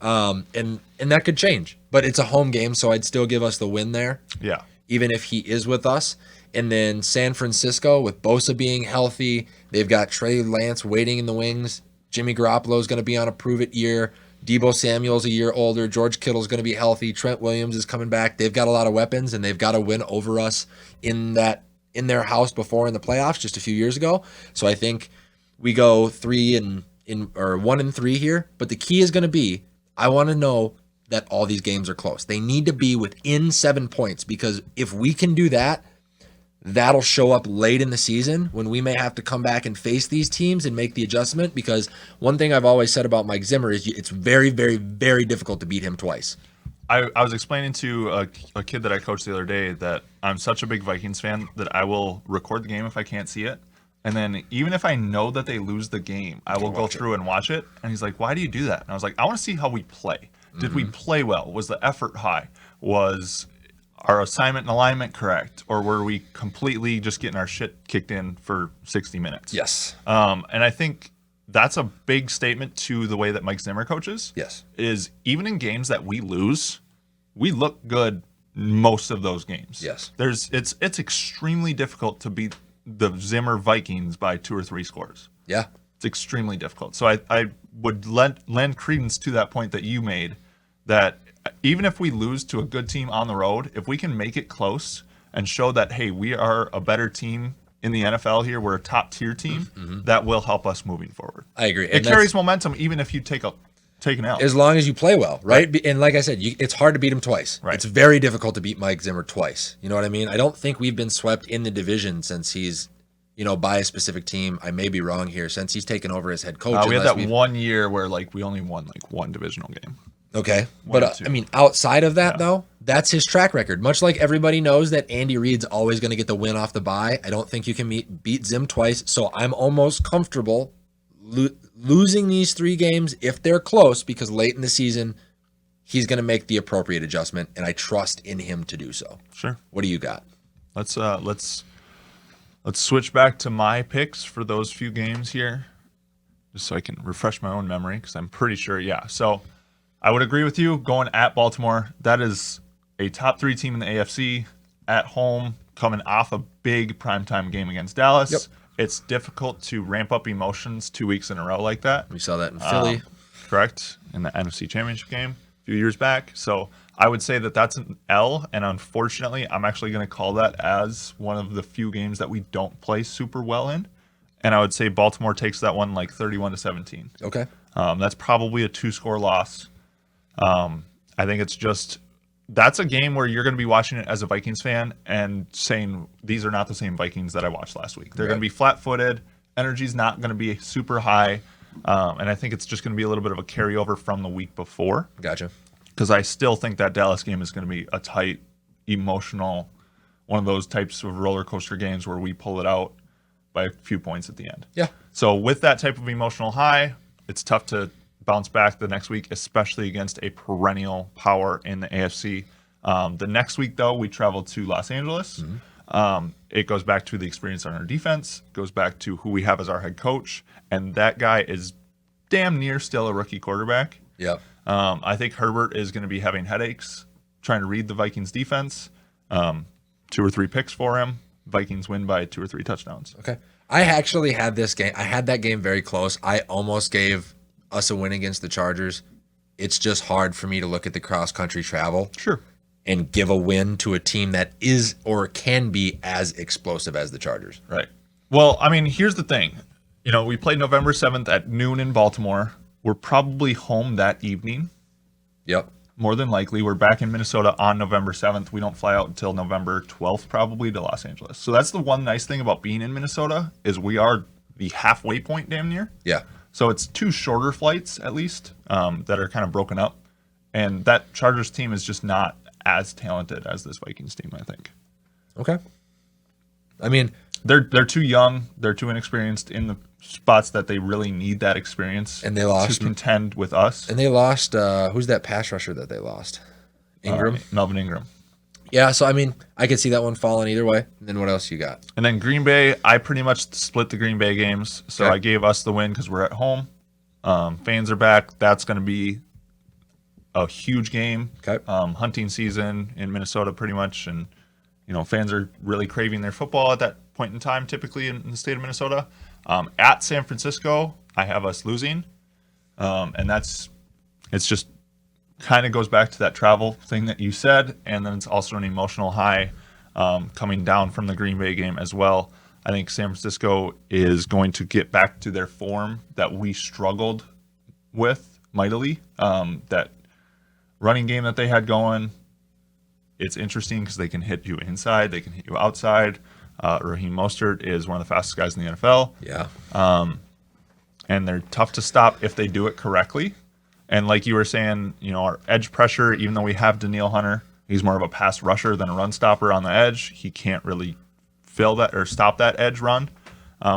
And that could change, but it's a home game, so I'd still give us the win there. Yeah. Even if he is with us. And then San Francisco, with Bosa being healthy, they've got Trey Lance waiting in the wings. Jimmy Garoppolo is going to be on a prove-it year. Deebo Samuel's a year older. George Kittle's going to be healthy. Trent Williams is coming back. They've got a lot of weapons, and they've got to win over us in their house before in the playoffs just a few years ago. So I think we go 1-3 here. But the key is going to be, I want to know that all these games are close. They need to be within 7 points, because if we can do that, that'll show up late in the season when we may have to come back and face these teams and make the adjustment. Because one thing I've always said about Mike Zimmer is it's very, very, very difficult to beat him twice. I was explaining to a kid that I coached the other day that I'm such a big Vikings fan that I will record the game if I can't see it. And then even if I know that they lose the game, I will go through and watch it. And he's like, why do you do that? And I was like, I want to see how we play. Did we play well? Was the effort high? Was our assignment and alignment correct? Or were we completely just getting our shit kicked in for 60 minutes? Yes. And I think that's a big statement to the way that Mike Zimmer coaches. Yes. Is even in games that we lose, we look good most of those games. Yes. It's extremely difficult to beat the Zimmer Vikings by 2 or 3 scores. Yeah. It's extremely difficult. So I would lend credence to that point that you made, that even if we lose to a good team on the road, if we can make it close and show that, hey, we are a better team in the NFL here, we're a top tier team, that will help us moving forward. I agree. It carries momentum even if you take an L. As long as you play well, right? And like I said, it's hard to beat him twice. Right. It's very difficult to beat Mike Zimmer twice. You know what I mean? I don't think we've been swept in the division since he's, by a specific team. I may be wrong here. Since he's taken over as head coach. We had that 1 year where we only won one divisional game. Okay. But outside of that, though, that's his track record. Much like everybody knows that Andy Reid's always going to get the win off the bye. I don't think you can beat Zim twice. So I'm almost comfortable losing these 3 games if they're close, because late in the season, he's going to make the appropriate adjustment, and I trust in him to do so. Sure. What do you got? Let's switch back to my picks for those few games here, just so I can refresh my own memory, because I'm pretty sure, So I would agree with you, going at Baltimore. That is a top 3 team in the AFC, at home, coming off a big primetime game against Dallas. Yep. It's difficult to ramp up emotions 2 weeks in a row like that. We saw that in Philly. Correct, in the NFC Championship game a few years back. So I would say that that's an L, and unfortunately, I'm actually going to call that as one of the few games that we don't play super well in. And I would say Baltimore takes that one 31-17. Okay. That's probably a 2-score loss. I think that's a game where you're going to be watching it as a Vikings fan and saying, these are not the same Vikings that I watched last week. They're going to be flat-footed. Energy's not going to be super high. And I think it's just going to be a little bit of a carryover from the week before. Gotcha. Because I still think that Dallas game is going to be a tight, emotional, one of those types of roller coaster games where we pull it out by a few points at the end. Yeah. So with that type of emotional high, it's tough to bounce back the next week, especially against a perennial power in the AFC. The next week, though, we travel to Los Angeles. It goes back to the experience on our defense, goes back to who we have as our head coach, and that guy is damn near still a rookie quarterback. Yep. I think Herbert is going to be having headaches trying to read the Vikings defense. 2 or 3 picks for him. Vikings win by 2 or 3 touchdowns. Okay. I actually had this game. I had that game very close. I almost gave us a win against the Chargers. It's just hard for me to look at the cross-country travel. Sure. And give a win to a team that is or can be as explosive as the Chargers. Right. Well, here's the thing. We played November 7th at noon in Baltimore. We're probably home that evening. Yep. More than likely. We're back in Minnesota on November 7th. We don't fly out until November 12th probably to Los Angeles. So that's the one nice thing about being in Minnesota is we are the halfway point damn near. Yeah. So it's 2 shorter flights at least that are kind of broken up. And that Chargers team is just not as talented as this Vikings team, I think. Okay. They're too young. They're too inexperienced in the spots that they really need that experience. And they lost to contend with us. And they lost. Who's that pass rusher that they lost? Ingram. Melvin Ingram. Yeah. So I could see that one falling either way. And then what else you got? And then Green Bay. I pretty much split the Green Bay games, so Okay. I gave us the win because we're at home. Fans are back. That's going to be a huge game. Okay. Hunting season in Minnesota, pretty much, and fans are really craving their football at that point in time, typically in the state of Minnesota. At San Francisco, I have us losing, and it's just kind of goes back to that travel thing that you said, and then it's also an emotional high coming down from the Green Bay game as well. I think San Francisco is going to get back to their form that we struggled with mightily. That running game that they had going, it's interesting because they can hit you inside, they can hit you outside. Raheem Mostert is one of the fastest guys in the NFL. Yeah. And they're tough to stop if they do it correctly. And like you were saying, our edge pressure, even though we have Daniil Hunter, he's more of a pass rusher than a run stopper on the edge. He can't really fill that or stop that edge run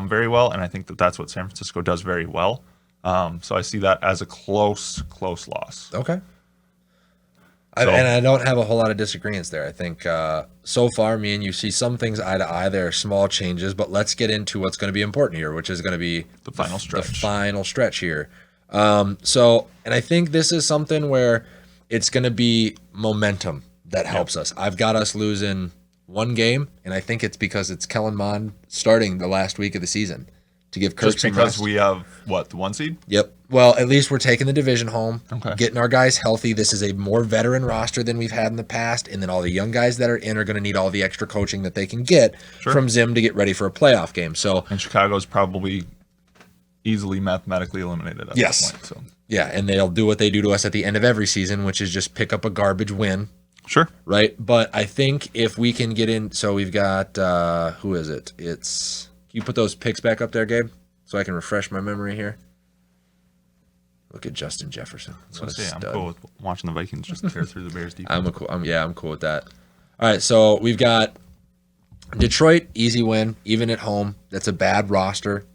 very well. And I think that's what San Francisco does very well. So I see that as a close loss. Okay. And I don't have a whole lot of disagreements there. I think so far, me and you see some things eye to eye. There are small changes, but let's get into what's going to be important here, which is going to be the final stretch. The final stretch here. And I think this is something where it's going to be momentum that helps us. I've got us losing one game, and I think it's because it's Kellen Mond starting the last week of the season to give Kirk just some because rest. we have the 1 seed. Yep. Well, at least we're taking the division home, Okay. getting our guys healthy. This is a more veteran roster than we've had in the past, and then all the young guys that are in are going to need all the extra coaching that they can get from Zim to get ready for a playoff game. So, and Chicago's probably easily mathematically eliminated at this point. So. Yeah, and they'll do what they do to us at the end of every season, which is just pick up a garbage win. Sure. Right? But I think if we can get in, so we've got, who is it? Can you put those picks back up there, Gabe, so I can refresh my memory here? Look at Justin Jefferson. I'm cool with watching the Vikings just tear through the Bears defense. I'm cool with that. All right, so we've got Detroit, easy win, even at home. That's a bad roster.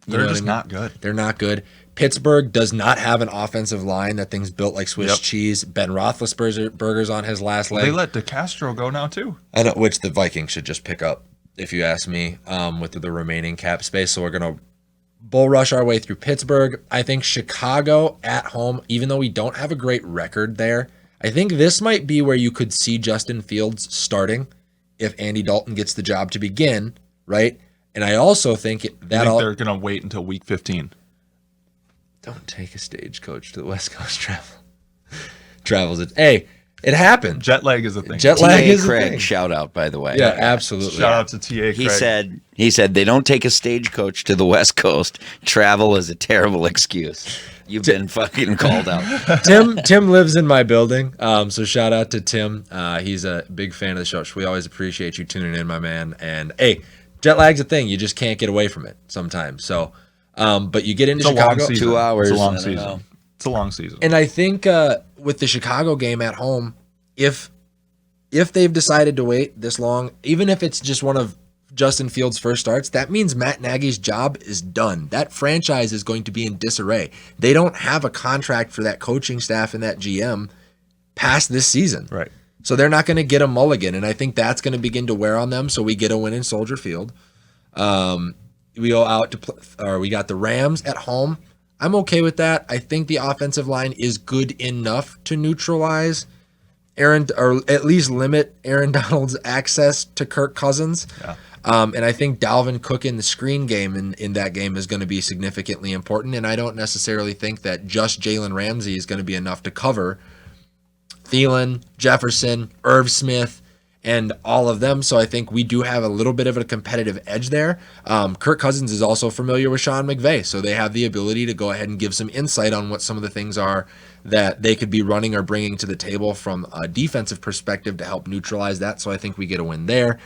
They're just not good. They're not good. Pittsburgh does not have an offensive line. That thing's built like Swiss cheese. Ben Roethlisberger's on his last leg. They let DeCastro go now too. I know, which the Vikings should just pick up, if you ask me, with the remaining cap space. So we're going to bull rush our way through Pittsburgh. I think Chicago at home, even though we don't have a great record there, I think this might be where you could see Justin Fields starting if Andy Dalton gets the job to begin, right? And I also think they're going to wait until week 15. Don't take a stagecoach to the West Coast travels. Hey, it happened. Jet lag is a thing. Jet lag is Craig, a thing. shout out, by the way. Yeah, absolutely. Shout out to T.A. Craig. He said they don't take a stagecoach to the West Coast. Travel is a terrible excuse. You've been fucking called out. Tim lives in my building, so shout out to Tim. He's a big fan of the show. We always appreciate you tuning in, my man. And hey, jet lag's a thing. You just can't get away from it sometimes. So, but you get into Chicago. 2 hours. It's a long season. It's a long season. And I think with the Chicago game at home, if they've decided to wait this long, even if it's just one of Justin Fields' first starts, that means Matt Nagy's job is done. That franchise is going to be in disarray. They don't have a contract for that coaching staff and that GM past this season. Right. So they're not going to get a mulligan, and I think that's going to begin to wear on them. So we get a win in Soldier Field. We go out to play, or we got the Rams at home. I'm okay with that. I think the offensive line is good enough to neutralize Aaron, or at least limit Aaron Donald's access to Kirk Cousins. Yeah. And I think Dalvin Cook in the screen game in that game is going to be significantly important. And I don't necessarily think that just Jalen Ramsey is going to be enough to cover Thielen, Jefferson, Irv Smith, and all of them. So I think we do have a little bit of a competitive edge there. Kirk Cousins is also familiar with Sean McVay, so they have the ability to go ahead and give some insight on what some of the things are that they could be running or bringing to the table from a defensive perspective to help neutralize that. So I think we get a win there.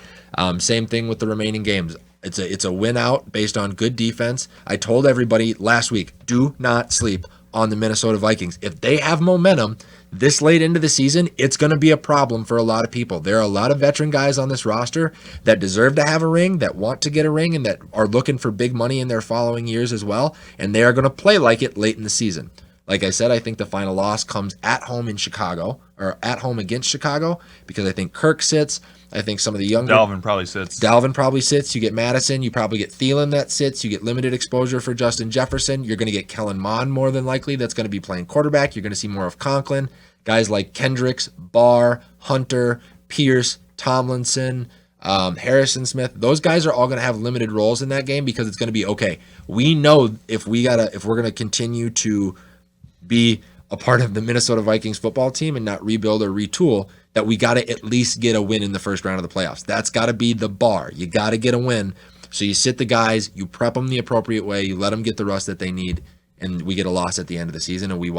Same thing with the remaining games. It's a win out based on good defense. I told everybody last week, do not sleep on the Minnesota Vikings. If they have momentum this late into the season, it's going to be a problem for a lot of people. There are a lot of veteran guys on this roster that deserve to have a ring, that want to get a ring, and that are looking for big money in their following years as well, and they are going to play like it late in the season. Like I said, I think the final loss comes at home in Chicago, or at home against Chicago, because I think Kirk sits. I think some of the younger... Dalvin probably sits. You get Madison. You probably get Thielen that sits. You get limited exposure for Justin Jefferson. You're going to get Kellen Mond more than likely. That's going to be playing quarterback. You're going to see more of Conklin. Guys like Kendricks, Barr, Hunter, Pierce, Tomlinson, Harrison Smith. Those guys are all going to have limited roles in that game because it's going to be, okay, we know if we're going to continue to be a part of the Minnesota Vikings football team and not rebuild or retool, that we got to at least get a win in the first round of the playoffs. That's got to be the bar. You got to get a win. So you sit the guys, you prep them the appropriate way, you let them get the rust that they need, and we get a loss at the end of the season, and we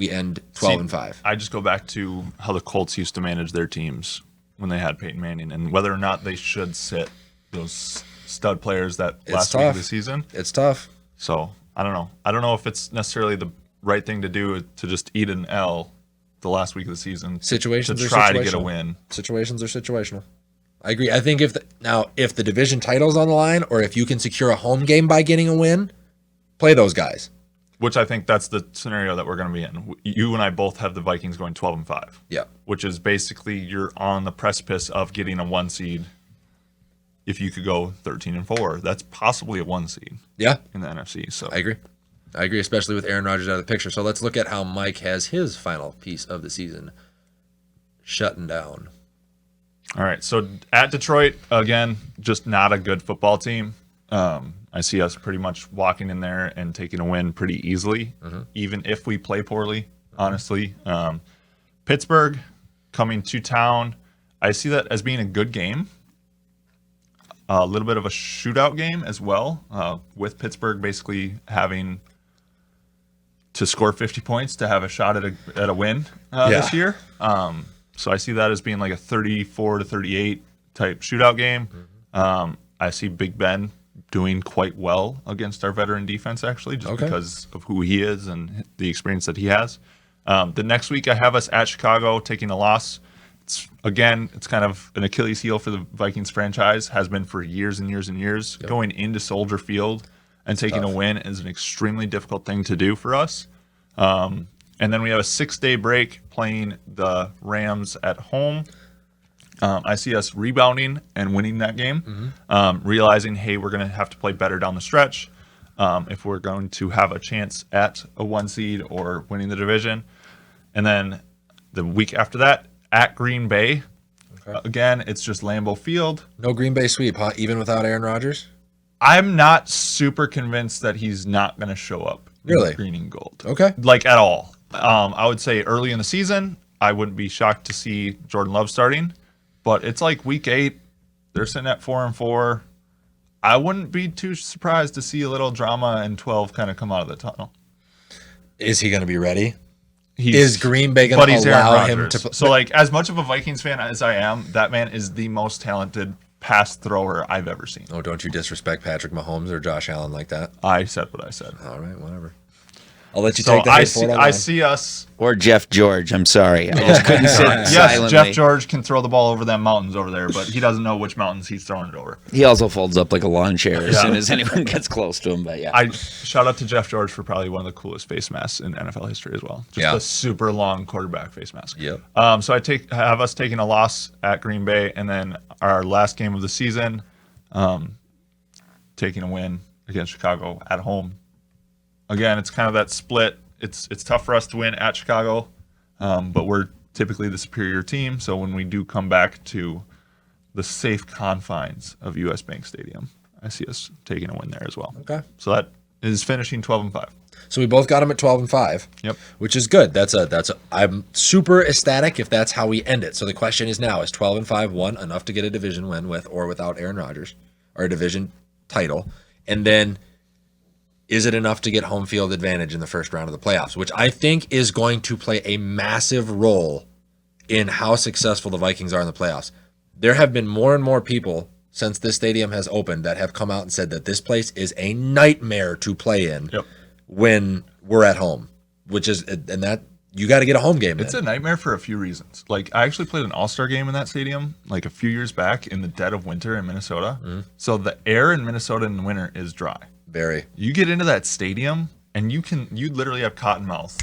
end 12-5. I just go back to how the Colts used to manage their teams when they had Peyton Manning and whether or not they should sit those stud players that It's last week of tough. the season. It's tough. So I don't know. I don't know if it's necessarily the right thing to do to just eat an L the last week of the season Situations to are try to get a situational. win. Situations are situational. I agree. I think if the division title's on the line, or if you can secure a home game by getting a win, play those guys. Which I think that's the scenario that we're going to be in. You and I both have the Vikings going 12-5. Yeah. Which is basically you're on the precipice of getting a 1 seed. If you could go 13-4, that's possibly a 1 seed. Yeah. In the NFC. So I agree, especially with Aaron Rodgers out of the picture. So let's look at how Mike has his final piece of the season shutting down. All right. So at Detroit, again, just not a good football team. I see us pretty much walking in there and taking a win pretty easily, even if we play poorly, honestly. Pittsburgh coming to town, I see that as being a good game. A little bit of a shootout game as well, with Pittsburgh basically having to score 50 points to have a shot at a win this year. So I see that as being like a 34-38 type shootout game. I see Big Ben doing quite well against our veteran defense, actually, just because of who he is and the experience that he has. The next week, I have us at Chicago taking a loss. It's kind of an Achilles heel for the Vikings franchise, has been for years and years and years. Yep. Going into Soldier Field and taking a win is an extremely difficult thing to do for us. And then we have a 6-day break playing the Rams at home. I see us rebounding and winning that game, realizing, hey, we're going to have to play better down the stretch if we're going to have a chance at a 1 seed or winning the division. And then the week after that, at Green Bay. Again, it's just Lambeau Field. No Green Bay sweep, huh? Even without Aaron Rodgers? I'm not super convinced that he's not going to show up Really? in green and gold. Okay. Like, at all. I would say early in the season, I wouldn't be shocked to see Jordan Love starting. But it's like week 8. They're sitting at 4-4. I wouldn't be too surprised to see a little drama and 12 kind of come out of the tunnel. Is he going to be ready? Is Green Bay going to allow him to? So, like, as much of a Vikings fan as I am, that man is the most talented pass thrower I've ever seen. Oh, don't you disrespect Patrick Mahomes or Josh Allen like that. I said what I said. All right, whatever. I'll let you take that. I see us. Or Jeff George. I'm sorry. I just couldn't sit Yes, silently. Jeff George can throw the ball over them mountains over there, but he doesn't know which mountains he's throwing it over. He also folds up like a lawn chair as soon as anyone gets close to him. But yeah. I shout out to Jeff George for probably one of the coolest face masks in NFL history as well. Just a super long quarterback face mask. Yep. So I have us taking a loss at Green Bay, and then our last game of the season, taking a win against Chicago at home. Again, it's kind of that split. It's tough for us to win at Chicago, but we're typically the superior team. So when we do come back to the safe confines of US Bank Stadium, I see us taking a win there as well. Okay. So that is finishing 12-5. So we both got him at 12-5. Yep. Which is good. I'm super ecstatic if that's how we end it. So the question is now, is 12-5 enough to get a division win with or without Aaron Rodgers, or a division title? And then is it enough to get home field advantage in the first round of the playoffs, which I think is going to play a massive role in how successful the Vikings are in the playoffs. There have been more and more people since this stadium has opened that have come out and said that this place is a nightmare to play in when we're at home, and that you got to get a home game. It's a nightmare for a few reasons. Like, I actually played an all-star game in that stadium like a few years back in the dead of winter in Minnesota. So the air in Minnesota in the winter is dry. Very. You get into that stadium and you literally have cotton mouth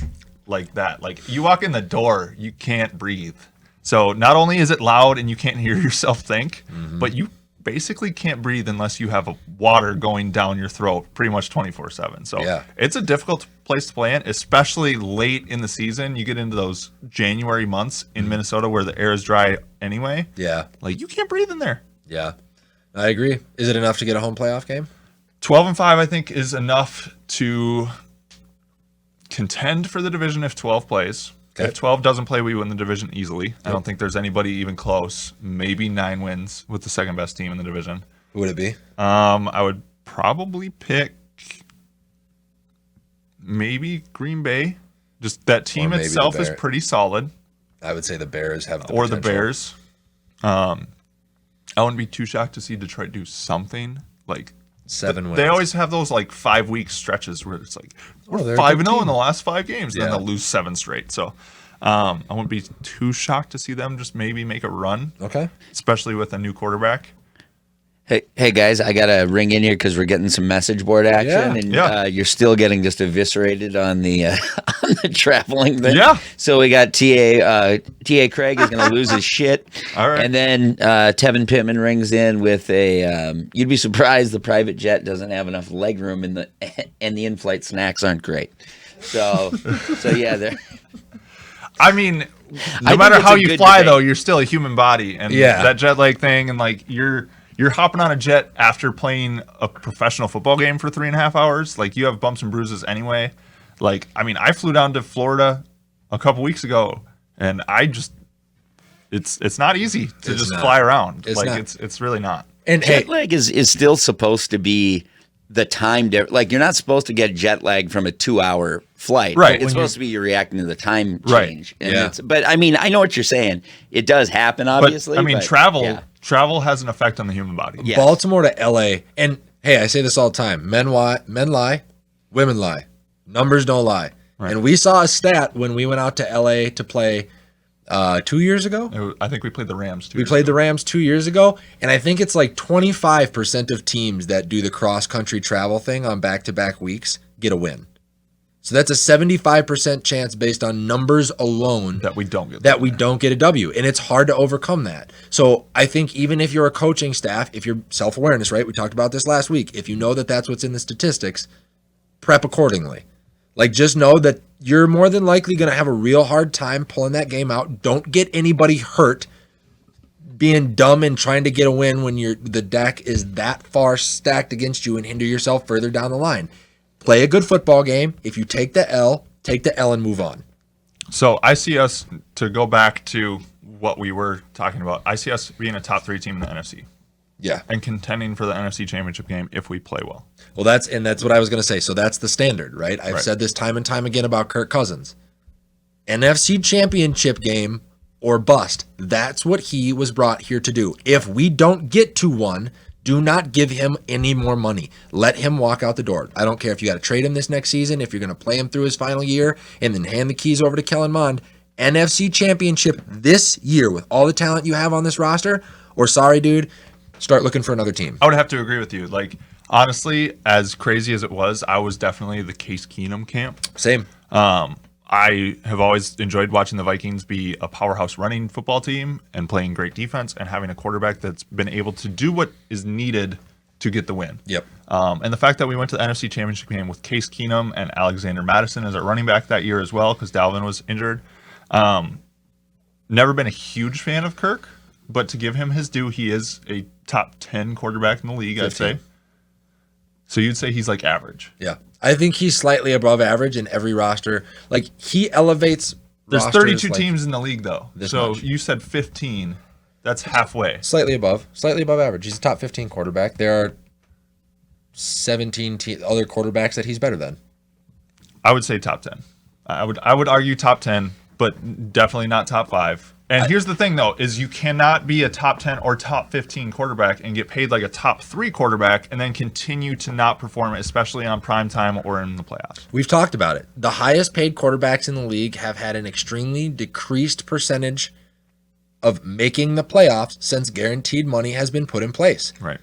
like that. Like, you walk in the door, you can't breathe. So not only is it loud and you can't hear yourself think, but you basically can't breathe unless you have water going down your throat pretty much 24/7. So it's a difficult place to play in, especially late in the season. You get into those January months in Minnesota where the air is dry anyway. Yeah. Like, you can't breathe in there. Yeah. I agree. Is it enough to get a home playoff game? 12-5, I think, is enough to contend for the division if 12 plays. Okay. If 12 doesn't play, we win the division easily. I don't think there's anybody even close. Maybe 9 wins with the second best team in the division. Who would it be? I would probably pick maybe Green Bay. Just that team itself is pretty solid. I would say the Bears have the Or potential. the Bears. I wouldn't be too shocked to see Detroit do something like 7 wins. They always have those like 5-week stretches where it's like we're they're a 5-0 good team. in the last 5 games, Yeah. then they'll lose 7 straight. So I wouldn't be too shocked to see them just maybe make a run, Okay. especially with a new quarterback. Hey guys, I got to ring in here because we're getting some message board action, Yeah. and Yeah. you're still getting just eviscerated on the on the traveling thing. Yeah. So we got TA Craig is going to lose his shit. All right. And then Tevin Pittman rings in with a. You'd be surprised the private jet doesn't have enough leg room, and the in-flight snacks aren't great. So yeah, they're. I mean, I no matter think it's how a you good fly, debate. though, you're still a human body, and Yeah. that jet lag thing, and like you're hopping on a jet after playing a professional football game for 3.5 hours. Like you have bumps and bruises anyway. Like I mean, I flew down to Florida a couple weeks ago, and I just it's not easy to It's just not. fly around. It's like not. it's really not. And hey, Jet lag is still supposed to be the time like you're not supposed to get jet lag from a 2-hour flight. Right. It's When supposed to be you're reacting to the time Right. change. And Yeah. but I mean, I know what you're saying. It does happen, obviously. But I mean, but, travel yeah. has an effect on the human body. Yeah. Baltimore to LA, and hey, I say this all the time: men lie, women lie, numbers don't lie. Right. And we saw a stat when we went out to LA to play 2 years ago. I think we played the Rams too. We played the Rams 2 years ago, and I think it's like 25% of teams that do the cross-country travel thing on back-to-back weeks get a win. So that's a 75% chance based on numbers alone that we don't get. that we don't get a W, and it's hard to overcome that. So I think even if you're a coaching staff, if you're self-awareness, right? We talked about this last week. If you know that that's what's in the statistics, prep accordingly. Like, just know that you're more than likely going to have a real hard time pulling that game out. Don't get anybody hurt being dumb and trying to get a win when the deck is that far stacked against you and hinder yourself further down the line. Play a good football game. If you take the L and move on. So I see us, to go back to what we were talking about, I see us being a top 3 team in the NFC Yeah. and contending for the NFC Championship game if we play well. Well, that's what I was going to say. So that's the standard, right? I've Right. said this time and time again about Kirk Cousins. NFC Championship game or bust. That's what he was brought here to do. If we don't get to one, do not give him any more money. Let him walk out the door. I don't care if you got to trade him this next season, if you're going to play him through his final year and then hand the keys over to Kellen Mond. NFC Championship this year with all the talent you have on this roster, or sorry, dude, start looking for another team. I would have to agree with you. Like, honestly, as crazy as it was, I was definitely the Case Keenum camp. Same. I have always enjoyed watching the Vikings be a powerhouse running football team and playing great defense and having a quarterback that's been able to do what is needed to get the win. Yep. And the fact that we went to the NFC Championship game with Case Keenum and Alexander Madison as our running back that year as well, because Dalvin was injured. Never been a huge fan of Kirk, but to give him his due, he is a top 10 quarterback in the league, I'd 15. say. So you'd say he's like average. Yeah. I think he's slightly above average in every roster. Like, he elevates There's rosters 32 like teams in the league, though. this So much. you said 15. That's halfway. Slightly above average. He's a top 15 quarterback. There are 17 other quarterbacks that he's better than. I would say top 10. I would argue top 10, but definitely not top 5. And here's the thing, though, is you cannot be a top 10 or top 15 quarterback and get paid like a top 3 quarterback and then continue to not perform, especially on prime time or in the playoffs. We've talked about it. The highest paid quarterbacks in the league have had an extremely decreased percentage of making the playoffs since guaranteed money has been put in place. Right.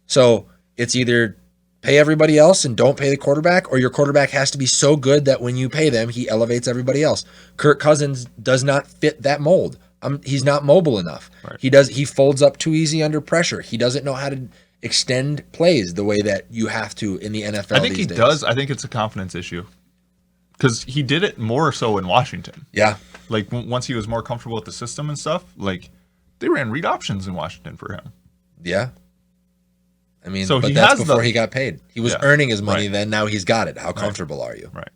So it's either pay everybody else and don't pay the quarterback, or your quarterback has to be so good that when you pay them, he elevates everybody else. Kirk Cousins does not fit that mold. He's not mobile enough. Right. He folds up too easy under pressure. He doesn't know how to extend plays the way that you have to in the NFL. I think he does. I think it's a confidence issue because he did it more so in Washington. Yeah. Like once he was more comfortable with the system and stuff, like they ran read options in Washington for him. Yeah. I mean, So but he that's has before he got paid. He was Yeah. earning his money Right. then. Now he's got it. How comfortable are you? Right.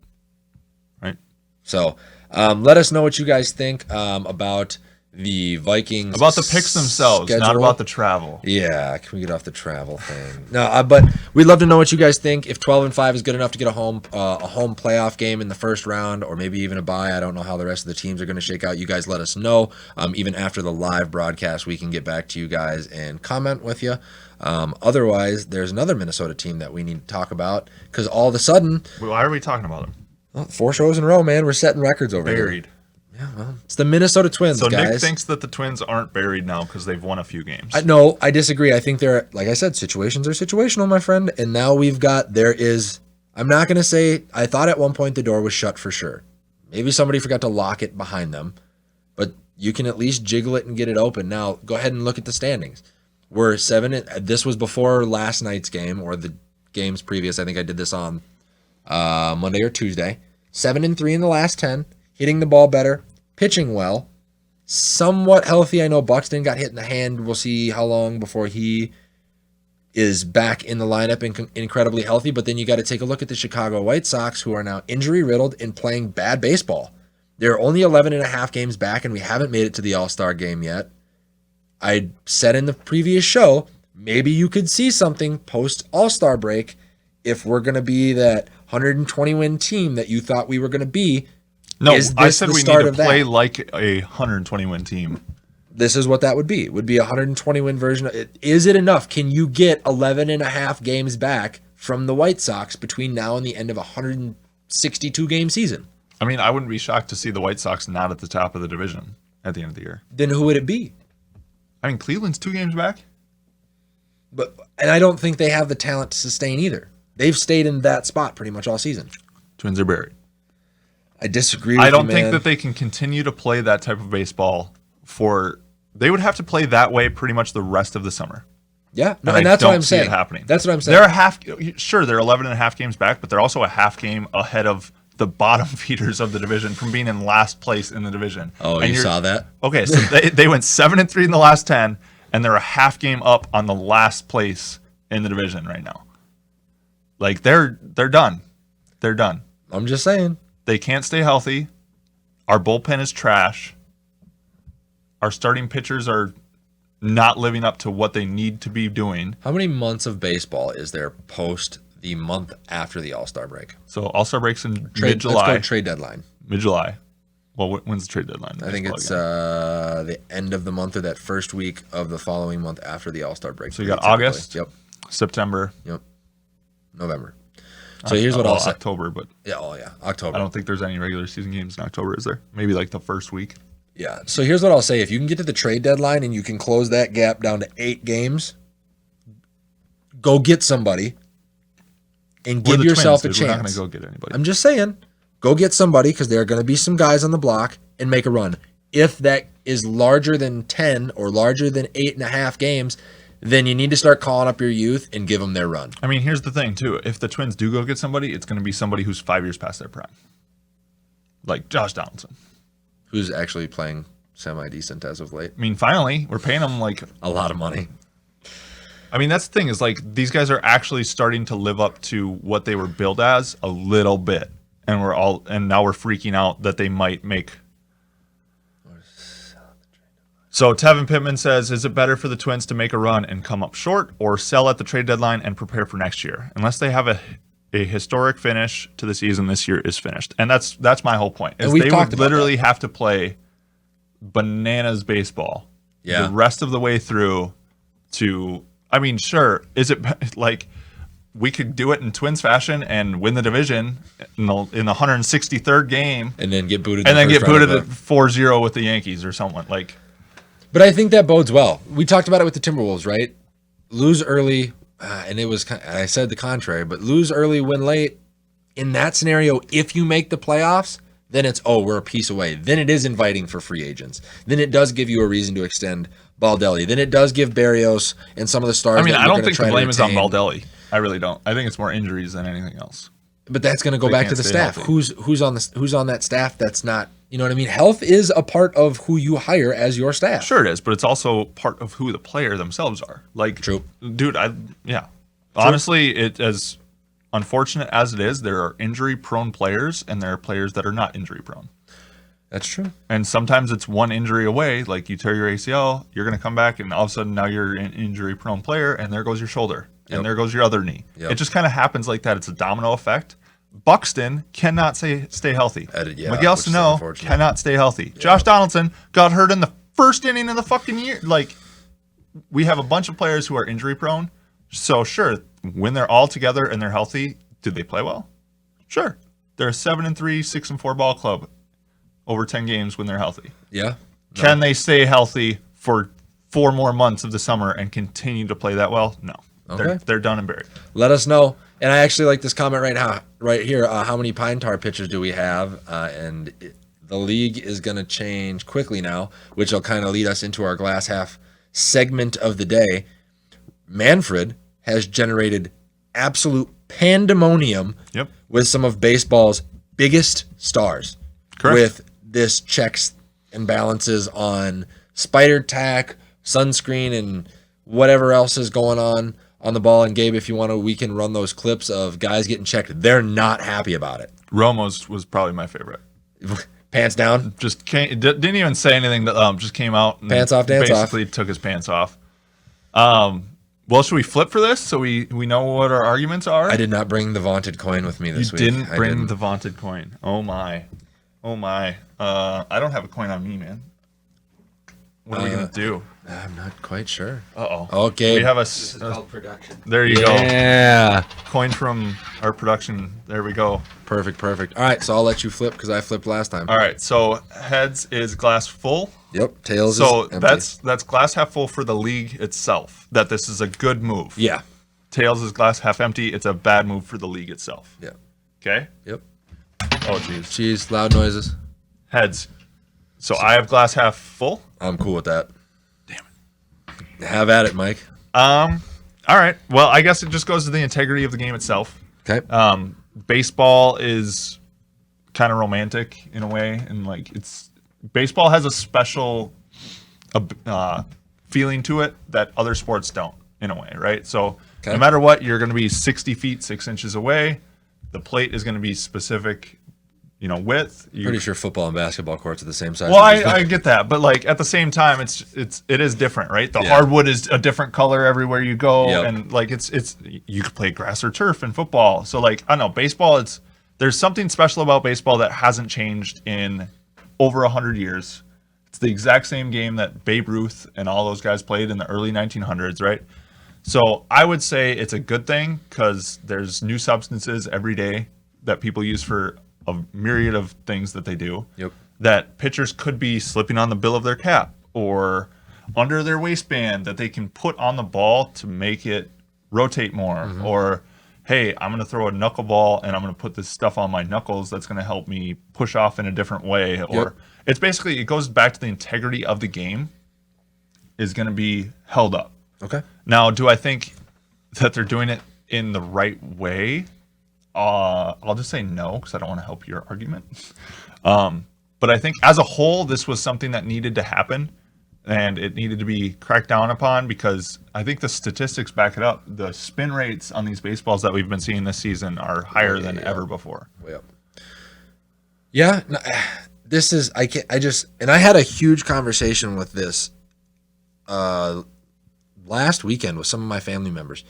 Right. So let us know what you guys think about the Vikings About the picks themselves, not schedule. about the travel. Yeah, can we get off the travel thing? No, but we'd love to know what you guys think. If 12-5 is good enough to get a home playoff game in the first round, or maybe even a bye. I don't know how the rest of the teams are going to shake out. You guys let us know. Even after the live broadcast, we can get back to you guys and comment with you. Otherwise, there's another Minnesota team that we need to talk about because all of a sudden, Why are we talking about them? 4 shows in a row, man. We're setting records over here. Buried. Yeah, well, it's the Minnesota Twins, So guys. Nick thinks that the Twins aren't buried now because they've won a few games. No, I disagree. I think they're, like I said, situations are situational, my friend. And now I'm not going to say, I thought at one point the door was shut for sure. Maybe somebody forgot to lock it behind them, but you can at least jiggle it and get it open. Now, go ahead and look at the standings. We're 7. This was before last night's game or the games previous. I think I did this on Monday or Tuesday. 7-3 in the last 10. Hitting the ball better, pitching well, somewhat healthy. I know Buxton got hit in the hand. We'll see how long before he is back in the lineup and incredibly healthy. But then you got to take a look at the Chicago White Sox, who are now injury-riddled and playing bad baseball. They're only 11.5 games back, and we haven't made it to the All-Star game yet. I said in the previous show, maybe you could see something post-All-Star break if we're going to be that 120-win team that you thought we were going to be. No, Is I this said the we start need to of that? play like a 120-win team. This is what that would be. It would be a 120-win version. Is it enough? Can you get 11.5 games back from the White Sox between now and the end of a 162-game season? I mean, I wouldn't be shocked to see the White Sox not at the top of the division at the end of the year. Then who would it be? I mean, Cleveland's 2 games back. And I don't think they have the talent to sustain either. They've stayed in that spot pretty much all season. Twins are buried. I disagree with I don't you, think man. that they can continue to play that type of baseball they would have to play that way pretty much the rest of the summer. Yeah, no, And and I that's what don't I'm see it saying. happening. That's what I'm saying. They're 11.5 games back, but they're also a half game ahead of the bottom feeders of the division from being in last place in the division. Oh, and you saw that? Okay, so they went 7-3 in the last 10, and they're a half game up on the last place in the division right now. Like they're done. They're done. I'm just saying. They can't stay healthy. Our bullpen is trash. Our starting pitchers are not living up to what they need to be doing. How many months of baseball is there post the month after the All-Star break? So All-Star breaks in Let's mid-July. go trade deadline. Mid-July. Well, when's the trade deadline? I think it's the end of the month or that first week of the following month after the All-Star break. So you got typically. August? Yep. September. Yep. November. So here's what I'll say. October, but October. I don't think there's any regular season games in October, is there? Maybe like the first week. Yeah. So here's what I'll say. If you can get to the trade deadline and you can close that gap down to 8 games, go get somebody and We're give the yourself Twins, a dude. chance. We're not going to go get anybody. I'm just saying, go get somebody because there are going to be some guys on the block and make a run. If that is larger than 10 or larger than 8.5 games, then you need to start calling up your youth and give them their run. I mean, here's the thing, too. If the Twins do go get somebody, it's going to be somebody who's 5 years past their prime. Like Josh Donaldson. Who's actually playing semi-decent as of late. I mean, finally, we're paying them like A lot of money. I mean, that's the thing is like these guys are actually starting to live up to what they were billed as a little bit. And now we're freaking out that they might make. So Tevin Pittman says, is it better for the Twins to make a run and come up short or sell at the trade deadline and prepare for next year? Unless they have a historic finish to the season, this year is finished. And that's my whole point. Is we've they talked would about literally have to play bananas baseball the rest of the way through to, I mean, sure, is it like we could do it in Twins fashion and win the division in the 163rd game And then get booted. and then get booted at at 4-0 with the Yankees or someone like. But I think that bodes well. We talked about it with the Timberwolves, right? Lose early, and it was. I said the contrary, but lose early, win late. In that scenario, if you make the playoffs, then it's we're a piece away. Then it is inviting for free agents. Then it does give you a reason to extend Baldelli. Then it does give Barrios and some of the stars. I mean, that I you're don't gonna think try the to blame is on retain. Baldelli. I really don't. I think it's more injuries than anything else. But that's going to go They back to can't the stay staff. healthy. Who's on that staff? That's not. You know what I mean? Health is a part of who you hire as your staff. Sure it is, but it's also part of who the player themselves are. Like, True. Dude, honestly, it as unfortunate as it is, there are injury-prone players, and there are players that are not injury-prone. That's true. And sometimes it's one injury away, like you tear your ACL, you're going to come back, and all of a sudden now you're an injury-prone player, and there goes your shoulder, and there goes your other knee. It just kind of happens like that. It's a domino effect. Buxton cannot stay healthy. Miguel Sano cannot stay healthy. Yeah. Josh Donaldson got hurt in the first inning of the fucking year. Like, we have a bunch of players who are injury-prone. So, sure, when they're all together and they're healthy, do they play well? Sure. They're a 7-3, 6-4 ball club over 10 games when they're healthy. Yeah. No. Can they stay healthy for 4 more months of the summer and continue to play that well? No. Okay. They're done and buried. Let us know. And I actually like this comment right here. How many pine tar pitchers do we have? The league is going to change quickly now, which will kind of lead us into our glass half segment of the day. Manfred has generated absolute pandemonium with some of baseball's biggest stars. Correct. With this checks and balances on spider tack, sunscreen, and whatever else is going on the ball. And Gabe, if you want to, we can run those clips of guys getting checked. They're not happy about it. Romo's was probably my favorite. Pants down? Didn't even say anything. Just came out and pants off, dance basically off. Took his pants off. Well, should we flip for this so we know what our arguments are? I did not bring the vaunted coin with me this week. You didn't bring the vaunted coin. Oh my. I don't have a coin on me, man. What are we gonna do? I'm not quite sure. Okay. We have This is called production. There you go. Yeah. Coin from our production. There we go. Perfect. All right, so I'll let you flip because I flipped last time. All right, so heads is glass full. Yep. Tails is empty. that's glass half full for the league itself. That this is a good move. Yeah. Tails is glass half empty. It's a bad move for the league itself. Yeah. Okay. Yep. Oh jeez. Jeez, loud noises. Heads. So I have glass half full. I'm cool with that. Damn it. Have at it, Mike. All right. Well, I guess it just goes to the integrity of the game itself. Okay. Baseball is kind of romantic in a way, and like baseball has a special feeling to it that other sports don't in a way, right? So no matter what, you're going to be 60 feet 6 inches away. The plate is going to be specific, width. Pretty sure football and basketball courts are the same size. Well, I get that, but like at the same time, it is different, right? The hardwood is a different color everywhere you go, and like it's you could play grass or turf in football. So like I don't know, baseball. There's something special about baseball that hasn't changed in over 100 years. It's the exact same game that Babe Ruth and all those guys played in the early 1900s, right? So I would say it's a good thing because there's new substances every day that people use for a myriad of things that they do. Yep. That pitchers could be slipping on the bill of their cap or under their waistband that they can put on the ball to make it rotate more. Mm-hmm. Or, hey, I'm going to throw a knuckleball and I'm going to put this stuff on my knuckles that's going to help me push off in a different way. Or it's basically, it goes back to the integrity of the game is going to be held up. Okay. Now, do I think that they're doing it in the right way? I'll just say no because I don't want to help your argument. But I think as a whole, this was something that needed to happen and it needed to be cracked down upon because I think the statistics back it up. The spin rates on these baseballs that we've been seeing this season are higher than ever before. Way up. Yeah. No, this is, I had a huge conversation with this last weekend with some of my family members.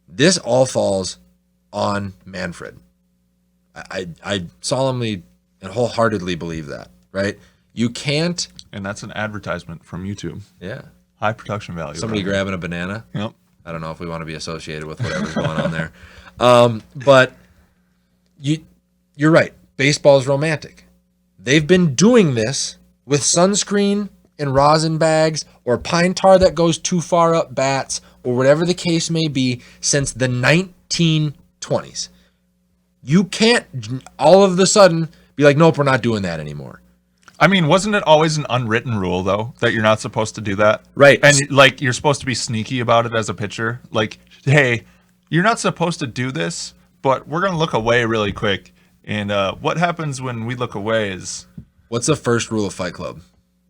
This all falls on Manfred. I solemnly and wholeheartedly believe that, right? You can't. And that's an advertisement from YouTube. Yeah. High production value. Somebody grabbing a banana. Yep. I don't know if we want to be associated with whatever's going on there. But you're right. Baseball is romantic. They've been doing this with sunscreen and rosin bags or pine tar that goes too far up bats or whatever the case may be since the 1920s. You can't all of a sudden be like, nope, we're not doing that anymore. I mean, wasn't it always an unwritten rule, though, that you're not supposed to do that? Right. And, like, you're supposed to be sneaky about it as a pitcher. Like, hey, you're not supposed to do this, but we're going to look away really quick. And what happens when we look away is... What's the first rule of Fight Club?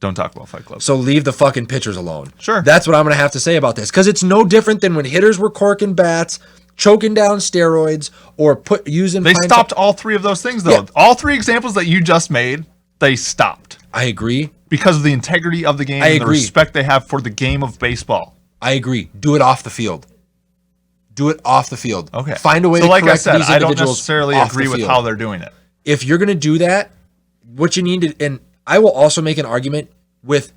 Don't talk about Fight Club. So leave the fucking pitchers alone. Sure. That's what I'm going to have to say about this. Because it's no different than when hitters were corking bats, choking down steroids, or using... They stopped all three of those things, though. Yeah. All three examples that you just made... they stopped I agree. because of the integrity of the game I and the agree. respect they have for the game of baseball. I agree. Do it off the field. Do it off the field. Okay. Find a way so to like I correct said, these I don't individuals necessarily off agree the with field. how they're doing it. If you're going to do that, what you need to, and I will also make an argument with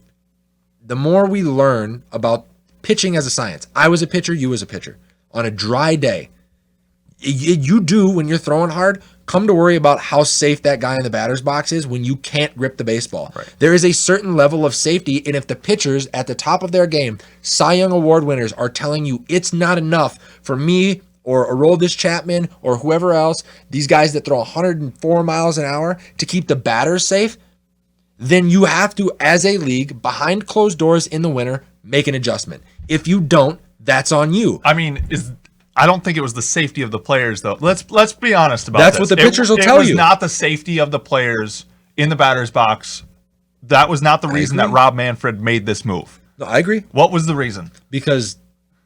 the more we learn about pitching as a science. I was a pitcher, you was a pitcher. On a dry day, you do, when you're throwing hard, come to worry about how safe that guy in the batter's box is when you can't grip the baseball. Right. There is a certain level of safety, and if the pitchers at the top of their game, Cy Young Award winners, are telling you it's not enough for me or Aroldis Chapman or whoever else, these guys that throw 104 miles an hour to keep the batters safe, then you have to, as a league, behind closed doors in the winter, make an adjustment. If you don't, that's on you. I mean, I don't think it was the safety of the players, though. Let's be honest about That's this. what the pitchers will tell It was you. not the safety of the players in the batter's box. That was not the reason that agree. Rob Manfred made this move. No, I agree. What was the reason? Because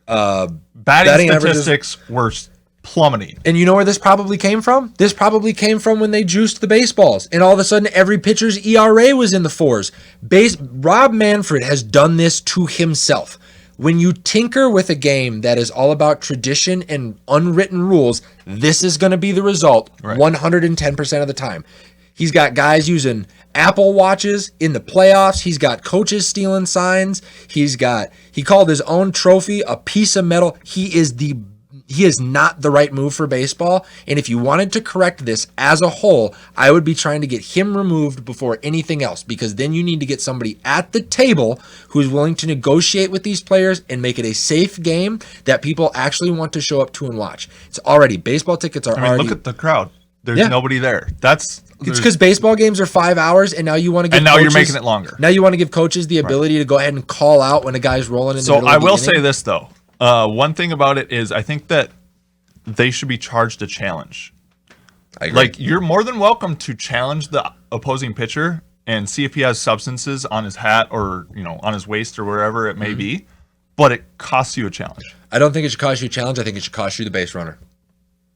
Batting averages- statistics were plummeting. And you know where this probably came from? This probably came from when they juiced the baseballs. And all of a sudden, every pitcher's ERA was in the fours. Rob Manfred has done this to himself. When you tinker with a game that is all about tradition and unwritten rules, this is going to be the result 110% of the time. He's got guys using Apple Watches in the playoffs. He's got coaches stealing signs. He called his own trophy a piece of metal. He is not the right move for baseball. And if you wanted to correct this as a whole, I would be trying to get him removed before anything else, because then you need to get somebody at the table who's willing to negotiate with these players and make it a safe game that people actually want to show up to and watch. It's already, baseball tickets are already. Look at the crowd. There's Yeah. nobody there. It's because baseball games are 5 hours, and now you want to give And now you're coaches- making it longer. Now you want to give coaches the ability to go ahead and call out when a guy's rolling in the So middle I of the will inning. say this, though. One thing about it is I think that they should be charged a challenge. I agree. Like, you're more than welcome to challenge the opposing pitcher and see if he has substances on his hat or, on his waist or wherever it Mm-hmm. may be, but it costs you a challenge. I don't think it should cost you a challenge. I think it should cost you the base runner.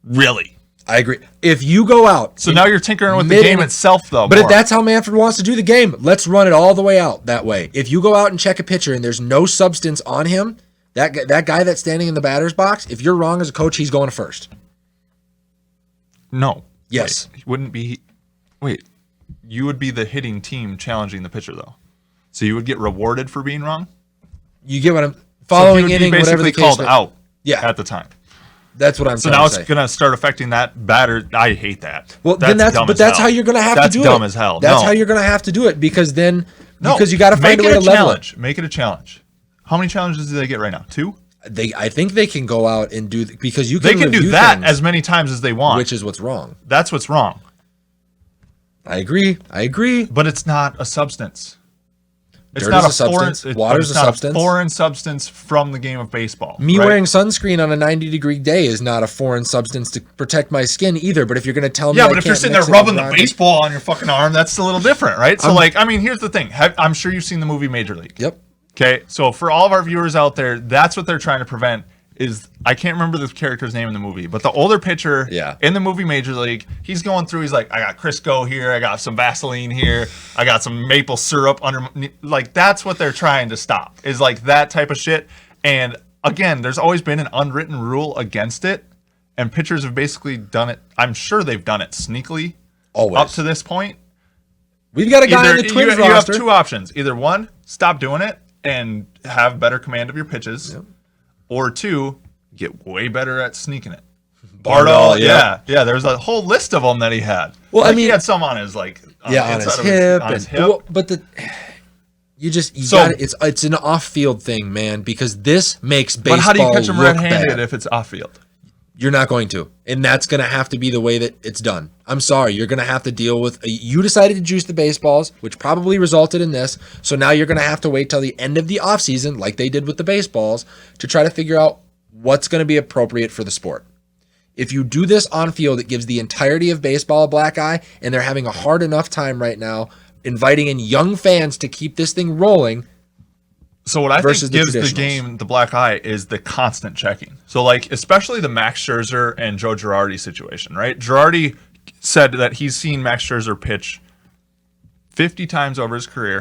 Really? I agree. If you go out, So now you're tinkering with the mid- game itself, though. but more. if that's how Manfred wants to do the game, let's run it all the way out that way. If you go out and check a pitcher and there's no substance on him, that guy that's standing in the batter's box, if you're wrong as a coach, he's going to first. No. Yes. Wait, he wouldn't be. Wait. You would be the hitting team challenging the pitcher, though. So you would get rewarded for being wrong? You get what I'm So following he would be inning, whatever the basically case. called out Yeah. at the time. That's what I'm So trying now to it's say. going to start affecting that batter. I hate that. Well, then that's dumb but as that's hell. how you're going to have to do it. That's dumb as hell. That's No. how you're going to have to do it, because then No, because you got to find a make way it to level challenge. Make it a challenge. How many challenges do they get right now? 2? it. I think they can go out and do because you can They can do review that things, as many times as they want. which is what's wrong. That's what's wrong. I agree. But it's not a substance. It's Dirt not is a substance. Water's it's a not substance. A foreign substance from the game of baseball. Me right? wearing sunscreen on a 90-degree day is not a foreign substance to protect my skin either. But if you're going to tell me, Yeah, I but if you're can't sitting there mix it rubbing with the rock- baseball on your fucking arm, that's a little different, right? So, here's the thing. I'm sure you've seen the movie Major League. Yep. Okay, so for all of our viewers out there, that's what they're trying to prevent. Is I can't remember the character's name in the movie, but the older pitcher in the movie Major League, he's going through. He's like, I got Crisco here, I got some Vaseline here, I got some maple syrup under. Like, that's what they're trying to stop. Is like that type of shit. And again, there's always been an unwritten rule against it, and pitchers have basically done it. I'm sure they've done it sneakily Always. up to this point. We've got a guy in the Twins you have roster. 2 options. Either 1, stop doing it and have better command of your pitches. Yep. Or 2, get way better at sneaking it. Bardol, yeah. There's a whole list of them that he had. Well, I Like, mean- he had some on his like on inside his of hip, on his and hip. well, but you So- got it's an off-field thing, man, because this makes baseball But how do you catch him look red-handed bad. if it's off field? You're not going to, and that's going to have to be the way that it's done. I'm sorry, you're going to have to deal with. You decided to juice the baseballs, which probably resulted in this. So now you're going to have to wait till the end of the offseason, like they did with the baseballs, to try to figure out what's going to be appropriate for the sport. If you do this on field, it gives the entirety of baseball a black eye, and they're having a hard enough time right now inviting in young fans to keep this thing rolling. So what I Versus think the gives the traditionals. game the black eye is the constant checking. So like especially the Max Scherzer and Joe Girardi situation, right? Girardi said that he's seen Max Scherzer pitch 50 times over his career,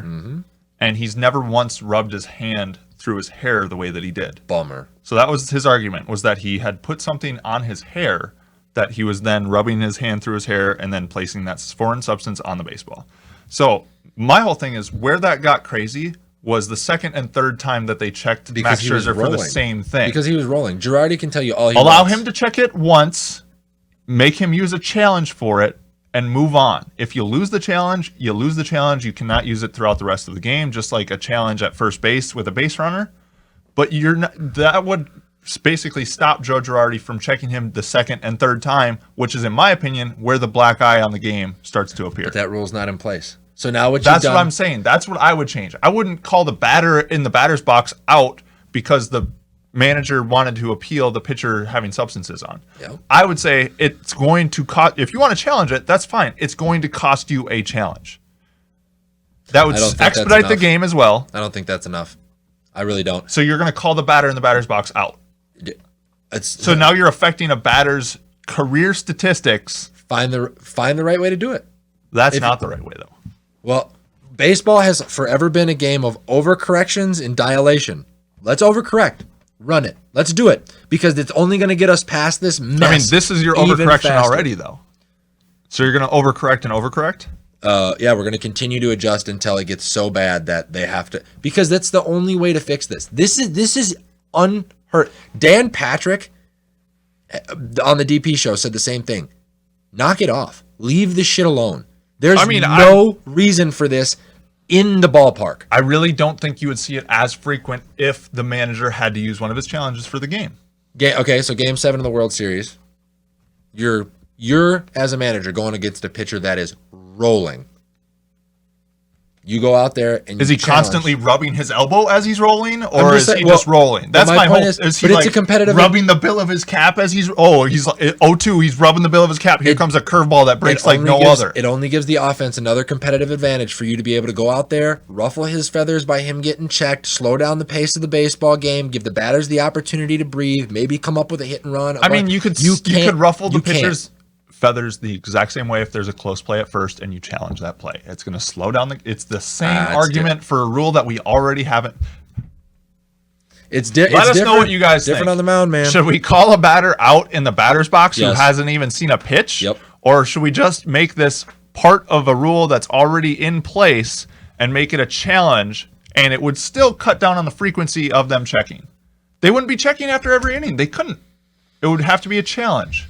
and he's never once rubbed his hand through his hair the way that he did. Bummer. So that was his argument, was that he had put something on his hair that he was then rubbing his hand through his hair and then placing that foreign substance on the baseball. So my whole thing is where that got crazy was the second and third time that they checked Max Scherzer for the same thing. Because he was rolling. Girardi can tell you all he Allow wants. him to check it once, make him use a challenge for it, and move on. If you lose the challenge, you lose the challenge. You cannot use it throughout the rest of the game, just like a challenge at first base with a base runner. But you're not, that would basically stop Joe Girardi from checking him the second and third time, which is, in my opinion, where the black eye on the game starts to appear. But that rule's not in place. So now That's what I'm saying. That's what I would change. I wouldn't call the batter in the batter's box out because the manager wanted to appeal the pitcher having substances on. Yep. I would say it's going to cost, if you want to challenge it, that's fine. It's going to cost you a challenge. That would expedite the game as well. I don't think that's enough. I really don't. So you're going to call the batter in the batter's box out. So now you're affecting a batter's career statistics. Find the right way to do it. That's not the right way, though. Well, baseball has forever been a game of overcorrections and dilation. Let's overcorrect. Run it. Let's do it. Because it's only going to get us past this mess. I mean, this is your even overcorrection faster. already, though. So you're going to overcorrect and overcorrect? Yeah, we're going to continue to adjust until it gets so bad that they have to, because that's the only way to fix this. This is unheard. Dan Patrick on the DP show said the same thing. Knock it off. Leave this shit alone. There's no reason for this in the ballpark. I really don't think you would see it as frequent if the manager had to use one of his challenges for the game. Okay, so Game 7 of the World Series, you're as a manager going against a pitcher that is rolling. You go out there and is he constantly rubbing his elbow as he's rolling, or is he just rolling? That's my point. Is he but like it's a competitive rubbing the bill of his cap as he's 0-2? He's rubbing the bill of his cap. Here comes a curveball that breaks like no other. It only gives the offense another competitive advantage for you to be able to go out there, ruffle his feathers by him getting checked, slow down the pace of the baseball game, give the batters the opportunity to breathe, maybe come up with a hit and run. I mean, you could ruffle the pitcher's feathers the exact same way if there's a close play at first and you challenge that play. It's going to slow down it's the same argument for a rule that we already haven't. Let us know what you guys think. Different on the mound, man. Should we call a batter out in the batter's box who hasn't even seen a pitch? Yep. Or should we just make this part of a rule that's already in place and make it a challenge, and it would still cut down on the frequency of them checking? They wouldn't be checking after every inning. They couldn't. It would have to be a challenge.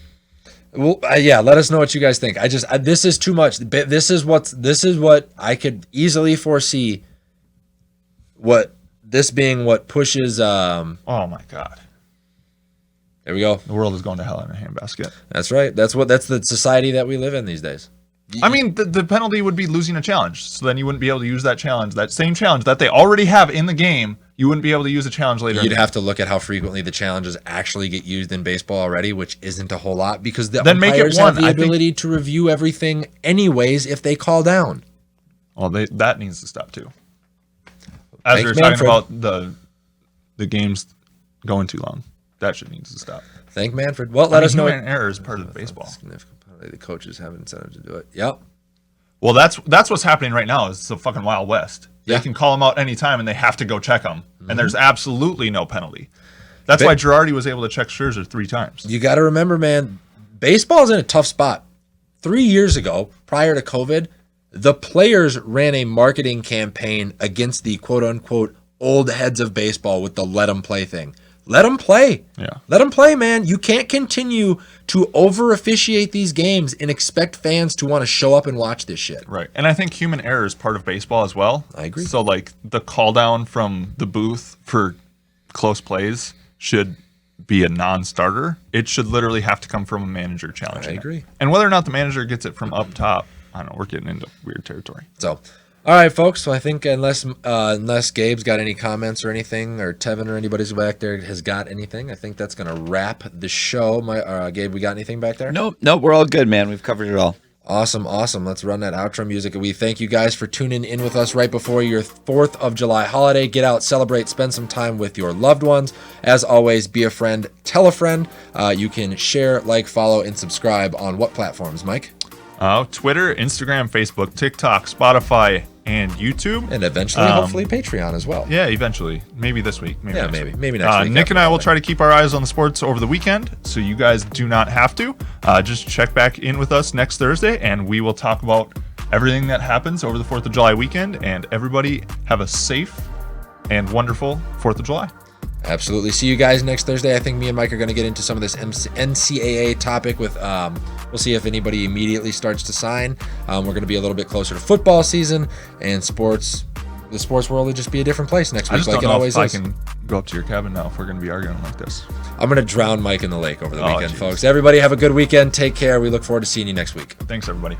Well, yeah, let us know what you guys think. This is too much. This is what I could easily foresee. What pushes. Oh my God! There we go. The world is going to hell in a handbasket. That's right. That's the society that we live in these days. I mean, the penalty would be losing a challenge. So then you wouldn't be able to use that challenge, that same challenge that they already have in the game. You wouldn't be able to use a challenge later. You'd have to look at how frequently the challenges actually get used in baseball already, which isn't a whole lot, because the umpires have the ability to review everything anyways if they call down. Well, that needs to stop too. As we were talking about the games going too long, that shit needs to stop. Thank Manfred. Well, let us know. Human error is part of the baseball. The coaches have incentive to do it. Yep. Well, that's what's happening right now. It's the fucking Wild West. They can call them out anytime, and they have to go check them. Mm-hmm. And there's absolutely no penalty. That's why Girardi was able to check Scherzer 3 times. You got to remember, man, baseball's in a tough spot. 3 years ago, prior to COVID, the players ran a marketing campaign against the quote-unquote old heads of baseball with the let them play thing. Let them play. Yeah. Let them play, man. You can't continue to over-officiate these games and expect fans to want to show up and watch this shit. Right. And I think human error is part of baseball as well. I agree. So, like, the call down from the booth for close plays should be a non-starter. It should literally have to come from a manager challenging. I agree. it. And whether or not the manager gets it from up top, I don't know. We're getting into weird territory. So, all right, folks. So I think unless Gabe's got any comments or anything, or Tevin or anybody who's back there has got anything, I think that's going to wrap the show. Gabe, we got anything back there? Nope, we're all good, man. We've covered it all. Awesome. Let's run that outro music. We thank you guys for tuning in with us right before your 4th of July holiday. Get out, celebrate, spend some time with your loved ones. As always, be a friend, tell a friend. You can share, like, follow, and subscribe on what platforms, Mike? Twitter, Instagram, Facebook, TikTok, Spotify, and YouTube. And eventually, hopefully, Patreon as well. Yeah, eventually. Maybe this week. Maybe next week. Maybe next week. Nick and I will try to keep our eyes on the sports over the weekend, so you guys do not have to. Just check back in with us next Thursday, and we will talk about everything that happens over the 4th of July weekend. And everybody have a safe and wonderful 4th of July. Absolutely. See you guys next Thursday. I think me and Mike are going to get into some of this NCAA topic with, we'll see if anybody immediately starts to sign. We're going to be a little bit closer to football season, and sports. The sports world will just be a different place next week. I just don't it know always if I is. can go up to your cabin now if we're going to be arguing like this. I'm going to drown Mike in the lake over the weekend, geez. folks. Everybody have a good weekend. Take care. We look forward to seeing you next week. Thanks, everybody.